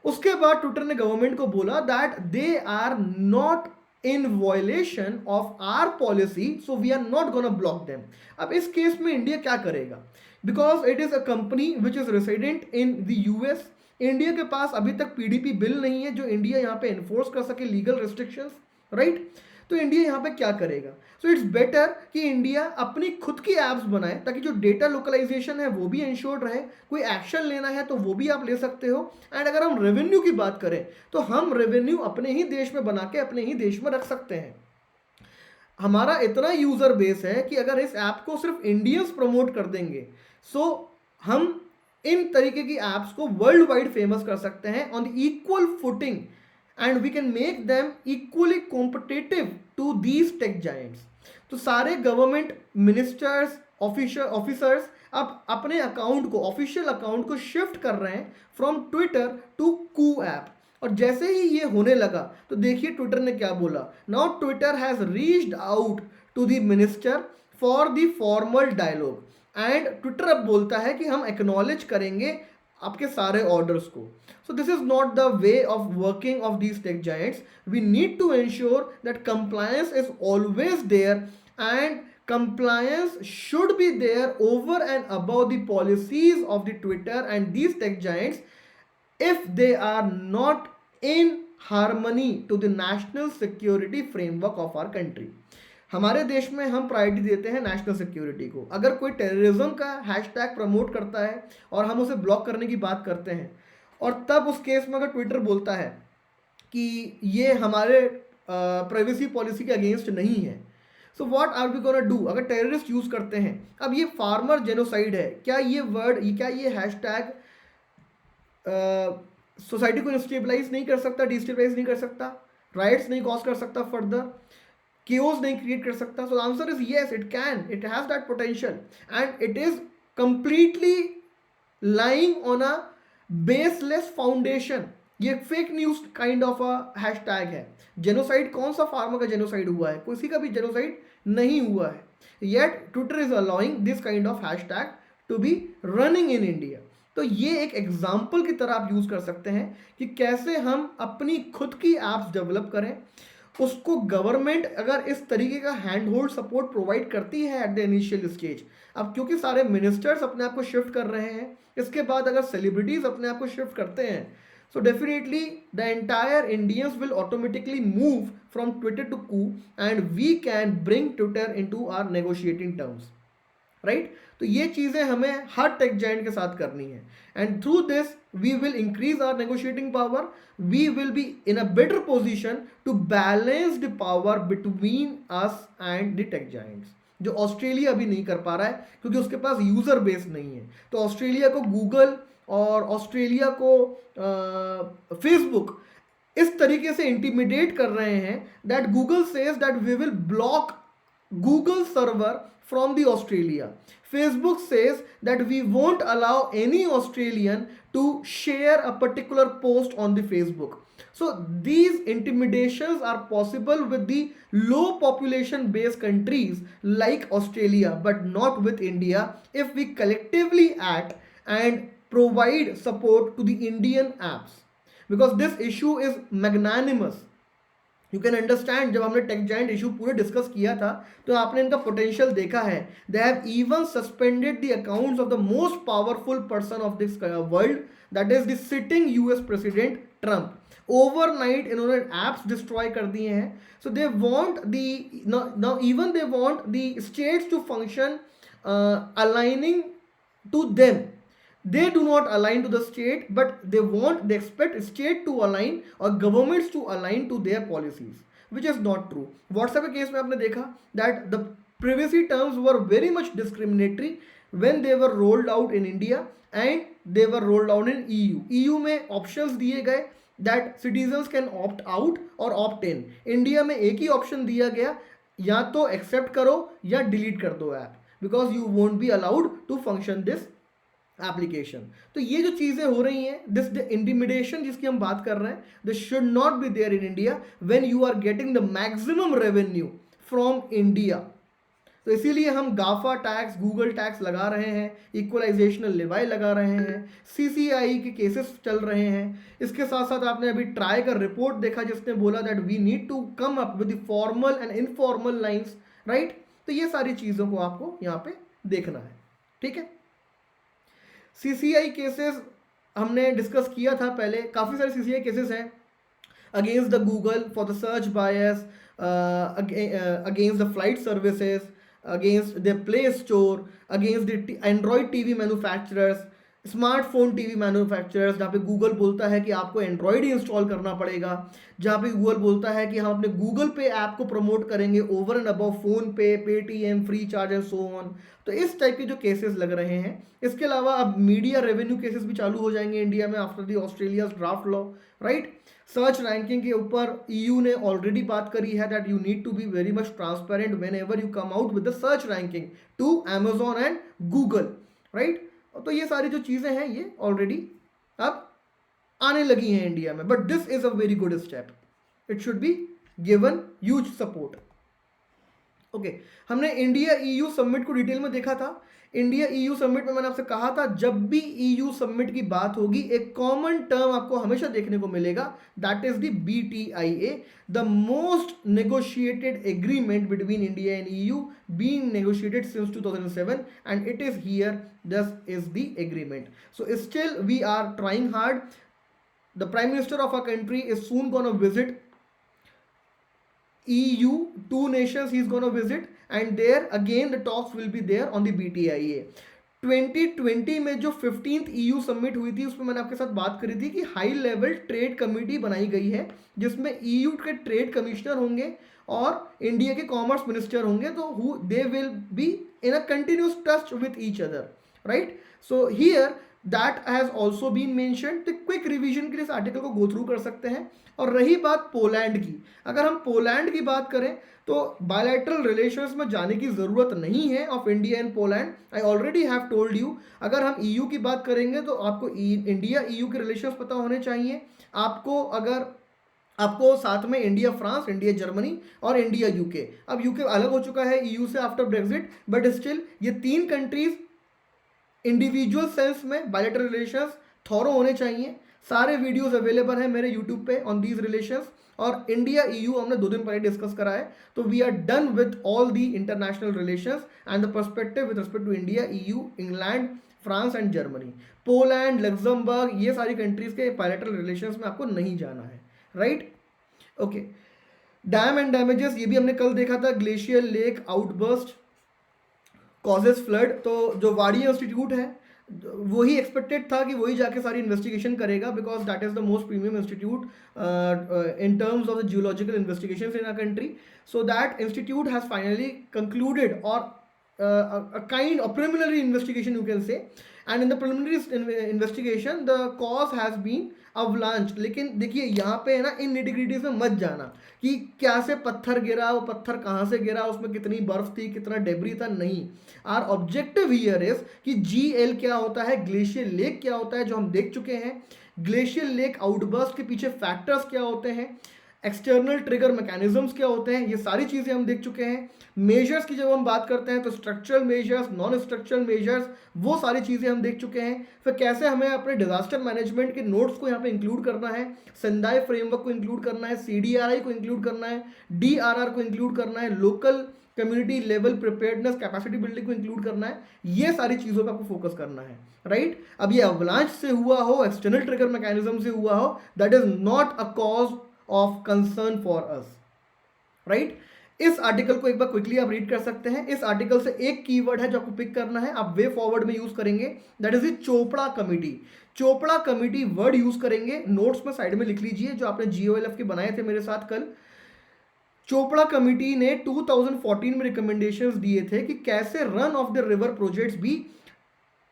उसके बाद ट्विटर ने गवर्नमेंट को बोला that they are not in violation of our policy, so we are not gonna block them. अब इस केस में इंडिया क्या करेगा? Because it is a company which is resident in the US. India के पास अभी तक पीडीपी बिल नहीं है जो इंडिया यहाँ पे इन्फोर्स कर सके लीगल रिस्ट्रिक्शंस, राइट? तो इंडिया यहाँ पे क्या करेगा? सो इट्स बेटर कि इंडिया अपनी खुद की एप्स बनाए, ताकि जो डेटा लोकलाइजेशन है वो भी इंश्योर्ड रहे। कोई एक्शन लेना है तो वो भी आप ले सकते हो। एंड अगर हम रेवेन्यू की बात करें तो हम रेवेन्यू अपने ही देश में बना के अपने ही देश में रख सकते हैं। हमारा इतना यूजर बेस है कि अगर इस ऐप को सिर्फ इंडियंस प्रमोट कर देंगे, सो हम इन तरीके की एप्स को वर्ल्ड वाइड फेमस कर सकते हैं on the equal footing, and we can make them equally competitive to these tech giants. तो सारे गवर्नमेंट मिनिस्टर्स, ऑफिसर्स अब अपने अकाउंट को, ऑफिशियल अकाउंट को शिफ्ट कर रहे हैं from Twitter to Koo app. और जैसे ही ये होने लगा तो देखिए ट्विटर ने क्या बोला, now Twitter has reached out to the minister for the formal dialogue. And Twitter अब बोलता है कि हम एक्नॉलेज करेंगे आपके सारे ऑर्डर्स को। So this is not the way of working of these tech giants. We need to ensure that compliance is always there, and compliance should be there over and above the policies of the Twitter and these tech giants if they are not in harmony to the national security framework of our country. हमारे देश में हम priority देते हैं national security को। अगर कोई terrorism का हैशटैग प्रमोट करता है और हम उसे ब्लॉक करने की बात करते हैं, और तब उस केस में अगर ट्विटर बोलता है कि ये हमारे प्राइवेसी पॉलिसी के अगेंस्ट नहीं है, so what are we gonna do? अगर टेररिस्ट यूज करते हैं, अब ये फार्मर जेनोसाइड है, क्या ये वर्ड, क्या ये हैशटैग सोसाइटी को स्टेबलाइज नहीं कर सकता, डिस्टेबलाइज नहीं कर सकता, राइट्स नहीं कॉज कर सकता, फर्दर chaos नहीं क्रिएट कर सकता? So answer is yes, it can, it has that potential, and it is completely lying on a baseless foundation. ये fake news kind of a hashtag है। जेनोसाइड, कौन सा फार्मर का जेनोसाइड हुआ है? किसी का भी जेनोसाइड नहीं हुआ है, yet Twitter is allowing this kind of hashtag to be running in India. तो ये एक एग्जाम्पल की तरह आप यूज कर सकते हैं कि कैसे हम अपनी खुद की एप्स डेवलप करें। उसको गवर्नमेंट अगर इस तरीके का हैंड होल्ड सपोर्ट प्रोवाइड करती है एट द इनिशियल स्टेज, अब क्योंकि सारे मिनिस्टर्स अपने आप को शिफ्ट कर रहे हैं, इसके बाद अगर सेलिब्रिटीज अपने आप को शिफ्ट करते हैं, so definitely the entire Indians will automatically move from Twitter to Koo, and we can bring Twitter into our negotiating terms, right? तो ये चीज़ें हमें हर टेक जायंट के साथ करनी है, and through this we will increase our negotiating power. We will be in a better position to balance the power between us and the tech giants, जो Australia अभी नहीं कर पा रहा है क्योंकि उसके पास यूजर बेस नहीं है। तो ऑस्ट्रेलिया को गूगल और ऑस्ट्रेलिया को फेसबुक इस तरीके से इंटिमिडेट कर रहे हैं that Google says that we will block Google server from the Australia. Facebook says that we won't allow any Australian to share a particular post on the Facebook. So these intimidations are possible with the low population based countries like Australia, but not with India if we collectively act and provide support to the Indian apps, because this issue is magnanimous. You can understand, जब हमने tech giant issue पूरे discuss किया था तो आपने इनका potential देखा है। They have even suspended the accounts of the most powerful person of this world, that is the sitting US president Trump. Overnight इन्होंने एप्स डिस्ट्रॉय कर दिए हैं। So they want the even they want the states to function aligning to them. they do not align to the state, but they expect state to align or governments to align to their policies, which is not true. WhatsApp के case में आपने देखा that the privacy terms were very much discriminatory when they were rolled out in India and they were rolled out in EU. EU में options दिए गए that citizens can opt out or opt in. India में एक ही option दिया गया, या तो accept करो या डिलीट कर दो app, because you won't be allowed to function this application. तो ये जो चीजें हो रही हैं, दिस द इंटिमिडेशन जिसकी हम बात कर रहे हैं, this should not be there in India when you are getting the maximum revenue from India. तो इसीलिए हम गाफा टैक्स, गूगल टैक्स लगा रहे हैं, इक्वलाइजेशनल लेवाई लगा रहे हैं, सीसीआई के केसेस चल रहे हैं. इसके साथ साथ आपने अभी ट्राई का रिपोर्ट देखा जिसने बोला that we need to come up with the formal and informal lines, right. तो ये सारी चीज़ों को आपको यहाँ पे देखना है, ठीक है. सीसीआई केसेस हमने डिस्कस किया था पहले, काफ़ी सारे सीसीआई केसेस हैं against the Google for the search bias, against the flight services, against their play store, against the Android TV manufacturers, smartphone TV manufacturers, जहाँ पे गूगल बोलता है कि आपको एंड्रॉयड ही इंस्टॉल करना पड़ेगा, जहाँ पे गूगल बोलता है कि हम अपने गूगल पे ऐप को प्रमोट करेंगे ओवर एंड अबव फोन पे, Paytm, free charge and so on. तो इस टाइप के जो केसेस लग रहे हैं. इसके अलावा अब मीडिया रेवेन्यू केसेस भी चालू हो जाएंगे इंडिया में after the Australia draft law, right. Search ranking के ऊपर EU ने ऑलरेडी बात करी है that you need to be very much transparent whenever you come out with the search ranking to Amazon and Google, right. तो ये सारी जो चीज़ें हैं ये ऑलरेडी अब आने लगी हैं इंडिया में, but this is a very good step, it should be given huge support. Okay, हमने इंडिया EU समिट को डिटेल में देखा था. इंडिया EU समिट में मैंने आपसे कहा था जब भी EU समिट की बात होगी एक कॉमन टर्म आपको हमेशा देखने को मिलेगा, that is the BTIA, the most negotiated agreement between India and EU being negotiated since 2007 and it is here, this is the agreement. So still we are trying hard. The Prime Minister of our country is soon gonna visit EU, 2 nations he is going to visit and there again the talks will be there on the BTIA. 2020 में जो 15th EU summit हुई थी उसमें मैंने आपके साथ बात करी थी कि हाई लेवल ट्रेड कमेटी बनाई गई है जिसमें EU के ट्रेड कमिश्नर होंगे और इंडिया के कॉमर्स मिनिस्टर होंगे, तो they will be in a continuous touch with each other, right. So here that has also been mentioned. तो क्विक रिवीजन के लिए इस आर्टिकल को गो थ्रू कर सकते हैं. और रही बात पोलैंड की, अगर हम पोलैंड की बात करें तो बायलैटरल रिलेशंस में जाने की ज़रूरत नहीं है of India and Poland. I already have told you, अगर हम EU की बात करेंगे तो आपको इंडिया EU के रिलेशंस पता होने चाहिए. आपको साथ में इंडिया फ्रांस, इंडिया जर्मनी और इंडिया UK. अब UK अलग हो चुका है EU से आफ्टर ब्रेक्जिट, बट स्टिल ये 3 कंट्रीज इंडिविजुअल सेंस में बायलैटरल रिलेशंस थॉरो होने चाहिए. सारे वीडियोस अवेलेबल हैं मेरे यूट्यूब पे ऑन दीज रिलेशंस. और इंडिया EU हमने 2 दिन पहले डिस्कस करा है. तो we are done with all the international relations and the perspective with respect to India, EU, England, France and Germany. Poland, Luxembourg, ये सारी कंट्रीज के बायलैटरल रिलेशंस में आपको नहीं जाना है, right. Okay, dam and damages, ये भी हमने कल देखा था. Glacier lake outburst causes flood. तो जो वाडिया इंस्टीट्यूट है वही एक्सपेक्टेड था कि वही जाके सारी इन्वेस्टिगेशन करेगा, because that is the most premium institute in terms of the geological investigation in our country. So that institute has finally concluded और a kind of preliminary investigation you can say, and in the preliminary investigation the cause has been avalanche. लेकिन देखिए यहाँ पे है ना, इन nitty-gritties में मत जाना कि कैसे पत्थर गिरा, वो पत्थर कहाँ से गिरा, उसमें कितनी बर्फ थी, कितना डेब्री था, नहीं. आर ऑब्जेक्टिव हियर इज कि GL क्या होता है, ग्लेशियर लेक क्या होता है, जो हम देख चुके हैं. ग्लेशियर लेक आउटबर्स्ट के पीछे फैक्टर्स क्या होते हैं, एक्सटर्नल ट्रिगर मैकेनिज्म्स क्या होते हैं, ये सारी चीज़ें हम देख चुके हैं. मेजर्स की जब हम बात करते हैं तो structural measures, non structural measures, वो सारी चीज़ें हम देख चुके हैं. फिर कैसे हमें अपने डिजास्टर मैनेजमेंट के नोट्स को यहाँ पे इंक्लूड करना है, सेंदाई फ्रेमवर्क को इंक्लूड करना है, CDRI को इंक्लूड करना है, DRR को इंक्लूड करना है, local community level preparedness capacity building को इंक्लूड करना है. ये सारी चीज़ों पर आपको फोकस करना है, राइट. अब ये अवलांच से हुआ हो, एक्सटर्नल ट्रिगर मैकेनिज्म से हुआ हो, that is not a cause of concern for us, right. इस आर्टिकल को एक बार क्विकली आप रीड कर सकते हैं। इस आर्टिकल से एक कीवर्ड है जो आपको पिक करना है, आप वे फॉरवर्ड में यूज करेंगे, that is the Chopra committee. Chopra committee word use करेंगे, नोट्स में साइड में लिख लीजिए जो आपने GOLF के बनाए थे मेरे साथ कल। चोपड़ा कमिटी ने 2014 में रिकमेंडेशंस दिए थे कि कैसे run of the river projects भी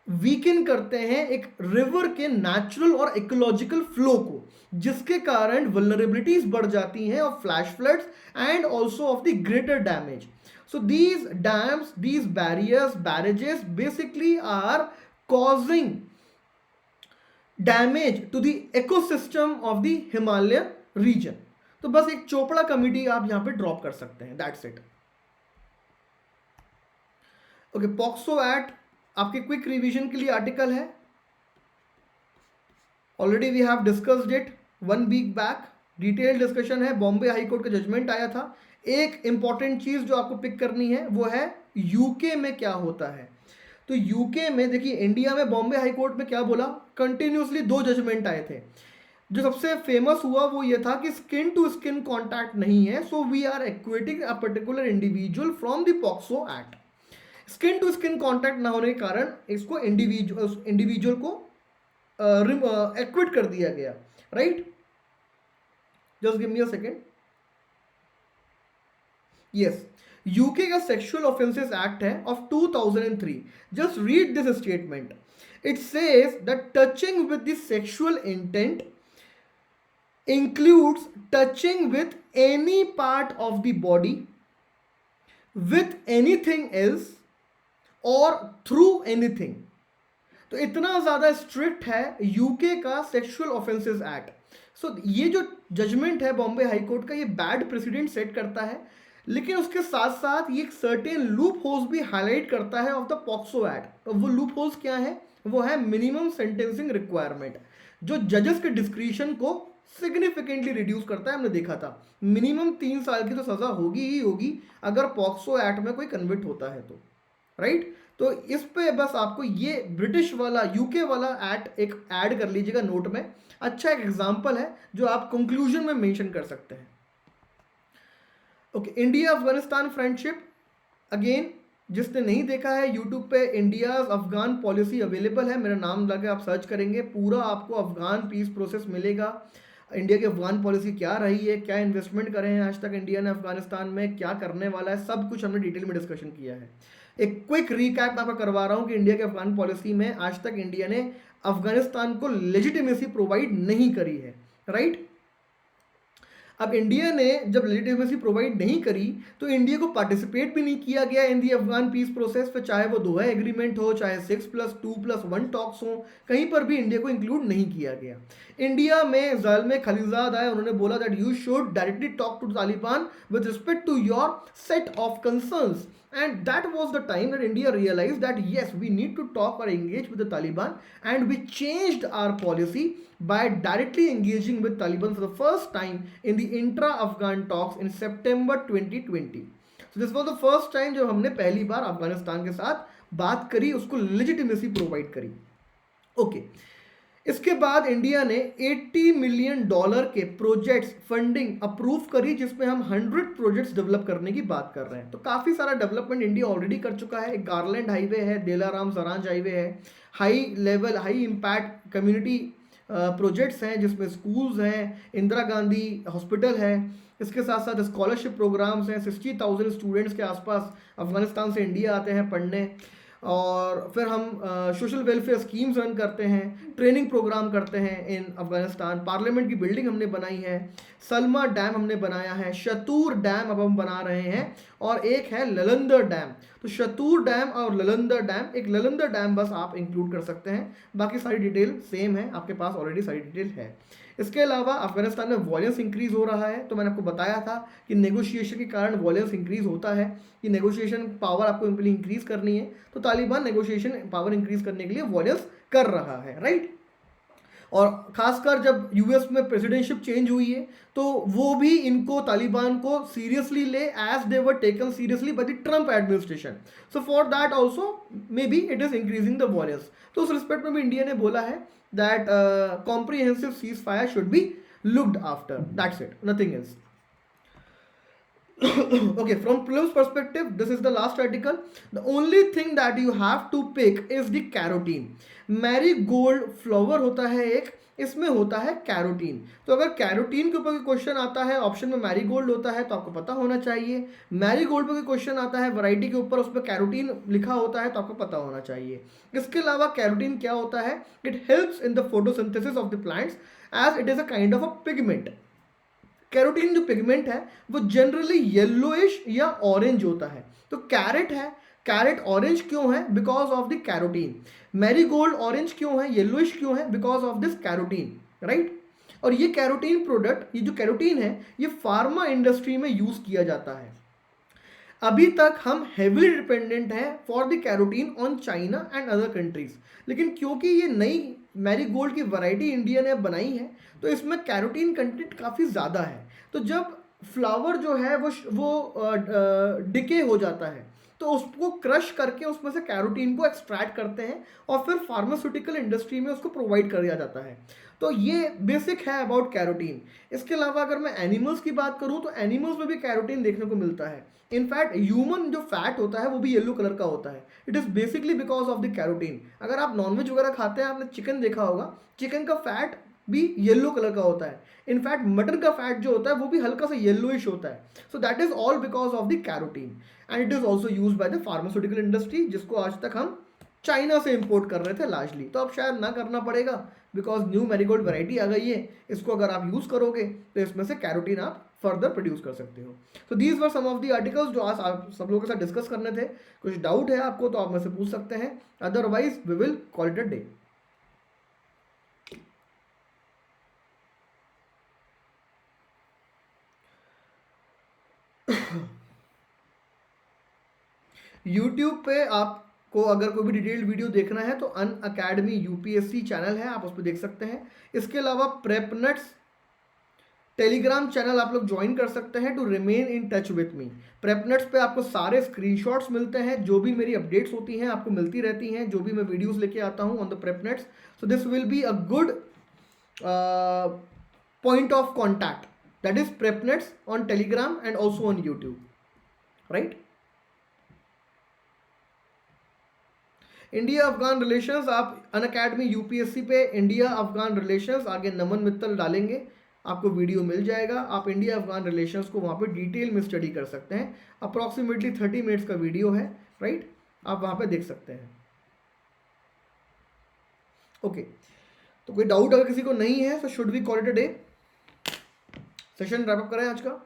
वीकन करते हैं एक रिवर के नेचुरल और इकोलॉजिकल फ्लो को, जिसके कारण वल्नरेबिलिटीज बढ़ जाती हैं of flash floods and also of the greater damage. So these dams, these barriers, barrages basically are causing damage to the ecosystem of the Himalayan region. तो बस एक चोपड़ा कमिटी आप यहां पे ड्रॉप कर सकते हैं, that's it. Okay, POCSO act आपके क्विक रिवीजन के लिए आर्टिकल है, already we have discussed it 1 week back, detail discussion है, बॉम्बे हाई कोर्ट का जजमेंट आया था। एक इंपॉर्टेंट चीज जो आपको पिक करनी है वो है यूके में क्या होता है। तो यूके में देखिए, इंडिया में बॉम्बे हाई कोर्ट में क्या बोला, कंटिन्यूसली 2 जजमेंट आए थे। जो सबसे फेमस हुआ वो ये था कि स्किन टू स्किन कॉन्टैक्ट नहीं है, so we are acquitting a particular individual from the POCSO act. Skin to skin contact ना होने के कारण इसको इंडिविजुअल को एक्विट कर दिया गया, right. Just give me a second. Yes, UK का सेक्सुअल ऑफेंसेस एक्ट है of 2003। Just read this statement, it says that touching with the sexual intent includes touching with any part of the body, with anything else or through anything। तो इतना ज़्यादा strict है UK का sexual offences act. सो ये जो judgement है Bombay high court का, ये बैड प्रेसिडेंट सेट करता है, लेकिन उसके साथ साथ ये एक सर्टेन लूप होल्स भी हाईलाइट करता है ऑफ द पॉक्सो एक्ट। तो वो लूप होल्स क्या है, वो है मिनिमम सेंटेंसिंग रिक्वायरमेंट, जो जजेस के डिस्क्रिशन को सिग्निफिकेंटली रिड्यूस करता है। हमने देखा था मिनिमम 3 साल की तो सजा होगी ही होगी अगर पॉक्सो एक्ट में कोई कन्विक्ट होता है तो, राइट। तो इस पे बस आपको ये ब्रिटिश वाला यूके वाला एक्ट एक ऐड कर लीजिएगा नोट में, अच्छा एक एग्जांपल है जो आप कंक्लूजन में मेंशन कर सकते हैं। Okay, India Afghanistan friendship, again जिसने नहीं देखा है यूट्यूब पे इंडिया अफगान पॉलिसी अवेलेबल है, मेरा नाम लगे आप सर्च करेंगे, पूरा आपको अफगान पीस प्रोसेस मिलेगा। इंडिया की अफगान पॉलिसी क्या रही है, क्या इन्वेस्टमेंट करे हैं आज तक इंडिया ने अफगानिस्तान में, क्या करने वाला है, सब कुछ हमने डिटेल में डिस्कशन किया है। एक क्विक रिकैप मैं आपको करवा रहा हूं कि इंडिया के अफगान पॉलिसी में आज तक इंडिया ने अफगानिस्तान को लेजिटिमेसी प्रोवाइड नहीं करी है, राइट। अब इंडिया ने जब लेजिटिमेसी प्रोवाइड नहीं करी तो इंडिया को पार्टिसिपेट भी नहीं किया गया इन दी अफगान पीस प्रोसेस पे, चाहे वो दोहा एग्रीमेंट हो, चाहे 6+2+1 टॉक्स हो, कहीं पर भी इंडिया को इंक्लूड नहीं किया गया। इंडिया में ज़ालिम खलीजाद आए, उन्होंने बोला that you should directly talk to Taliban with respect to your set of concerns, and that was the time that India realized that yes, we need to talk or engage with the Taliban, and we changed our policy by directly engaging with Taliban for the first time in the intra-Afghan talks in September 2020. So this was the first time जब हमने पहली बार अफगानिस्तान के साथ बात करी, उसको legitimacy provide करी। Okay, इसके बाद इंडिया ने $80 मिलियन के प्रोजेक्ट्स फंडिंग अप्रूव करी, जिसमें हम 100 प्रोजेक्ट्स डेवलप करने की बात कर रहे हैं। तो काफ़ी सारा डेवलपमेंट इंडिया ऑलरेडी कर चुका है। एक गारलैंड हाईवे है, देलाराम सरांज हाईवे है, high level high impact community projects हैं जिसमें स्कूल्स हैं, इंदिरा गांधी हॉस्पिटल है, इसके साथ साथ स्कॉलरशिप प्रोग्राम्स हैं। 60,000 स्टूडेंट्स के आसपास अफगानिस्तान से इंडिया आते हैं पढ़ने, और फिर हम सोशल वेलफेयर स्कीम्स रन करते हैं, ट्रेनिंग प्रोग्राम करते हैं इन अफगानिस्तान। पार्लियामेंट की बिल्डिंग हमने बनाई है, सलमा डैम हमने बनाया है, शतूर डैम अब हम बना रहे हैं, और एक है ललंदर डैम। तो शतूर डैम और ललंदर डैम, एक ललंदर डैम बस आप इंक्लूड कर सकते हैं, बाकी सारी डिटेल सेम है, आपके पास ऑलरेडी सारी डिटेल है। इसके अलावा अफगानिस्तान में वॉयलेंस इंक्रीज हो रहा है, तो मैंने आपको बताया था कि नेगोशिएशन के कारण वॉयलेंस इंक्रीज होता है, कि नेगोशिएशन पावर आपको इंक्रीज करनी है, तो तालिबान नेगोशिएशन पावर इंक्रीज करने के लिए वॉयलेंस कर रहा है, राइट। और खासकर जब यूएस में प्रेसिडेंटशिप चेंज हुई है तो वो भी इनको तालिबान को सीरियसली ले, as they were taken seriously by the Trump administration. So for that also maybe it is increasing the violence. तो उस रिस्पेक्ट में भी इंडिया ने बोला है that comprehensive ceasefire should be looked after, that's it, nothing else. Okay, from prelims perspective, this is the last article. The only thing that you have to pick is the carotene. Marigold flower होता है एक, इसमें होता है carotene. तो अगर carotene के ऊपर कोई क्वेश्चन आता है, ऑप्शन में मैरीगोल्ड होता है तो आपको पता होना चाहिए। मैरीगोल्ड पर कोई क्वेश्चन आता है वैरायटी के ऊपर, उस पर कैरोटीन लिखा होता है तो आपको पता होना चाहिए। इसके अलावा कैरोटीन क्या होता है? It helps in the photosynthesis of the plants as it is a kind of a pigment. Carotene जो पिगमेंट है वो जनरली येलोइश या ऑरेंज होता है। तो कैरेट है, कैरेट ऑरेंज क्यों है? Because of the carotene. Marigold orange क्यों है, येलोइश क्यों है? Because of this carotene, right. और ये कैरोटीन प्रोडक्ट, ये जो कैरोटीन है, ये फार्मा इंडस्ट्री में यूज किया जाता है। अभी तक हम हेविली डिपेंडेंट हैं for the carotene on China and other countries, लेकिन क्योंकि ये नई मैरीगोल्ड की वैरायटी इंडिया ने बनाई है तो इसमें कैरोटीन कंटेंट काफ़ी ज़्यादा है। तो जब फ्लावर जो है वो डिके हो जाता है तो उसको क्रश करके उसमें से कैरोटीन को एक्सट्रैक्ट करते हैं और फिर फार्मास्यूटिकल इंडस्ट्री में उसको प्रोवाइड कर दिया जाता है। तो ये बेसिक है अबाउट कैरोटीन। इसके अलावा अगर मैं एनिमल्स की बात करूं तो एनिमल्स में भी कैरोटीन देखने को मिलता है। इनफैक्ट ह्यूमन जो फैट होता है वो भी येलो कलर का होता है। It is basically because of the carotene. अगर आप नॉनवेज वगैरह खाते हैं, आपने चिकन देखा होगा, चिकन का फैट भी येलो कलर का होता है। इनफैक्ट मटन का फैट जो होता है वो भी हल्का सा येलोइश होता है। सो that is all because of the carotene and it is also use by the pharmaceutical industry, जिसको आज तक हम चाइना से इंपोर्ट कर रहे थे लार्जली। तो अब शायद ना करना पड़ेगा बिकॉज न्यू मैरीगोल्ड वैरायटी आ गई है। इसको अगर आप यूज़ करोगे तो इसमें से कैरोटीन आप फर्दर प्रोड्यूस कर सकते हो। तो these were some of the articles जो आज आप सब लोगों के साथ डिस्कस करने थे। कुछ डाउट है आपको तो आप मुझसे पूछ सकते हैं, otherwise we will call it a day. YouTube पे आपको अगर कोई भी डिटेल्ड वीडियो देखना है तो अन अकेडमी यूपीएससी चैनल है, आप उस पर देख सकते हैं। इसके अलावा प्रेपनेट्स टेलीग्राम चैनल आप लोग ज्वाइन कर सकते हैं to remain in touch with me. Prepnets पे आपको सारे स्क्रीनशॉट्स मिलते हैं, जो भी मेरी अपडेट्स होती हैं आपको मिलती रहती हैं, जो भी मैं वीडियोस लेके आता हूं on the Prepnets. So this will be a good point of contact, that is Prepnets on Telegram and also on YouTube, right. India Afghan relations, आप अनअकैडमी यूपीएससी पे इंडिया अफगान रिलेशंस आगे नमन मित्तल डालेंगे, आपको video मिल जाएगा। आप India Afghan relations को वहाँ पे डिटेल में स्टडी कर सकते हैं। अप्रॉक्सीमेटली 30 मिनट्स का वीडियो है, राइट, आप वहाँ पे देख सकते हैं। ओके, तो कोई डाउट अगर किसी को नहीं है तो should we call it a day, session wrap up करें आज का।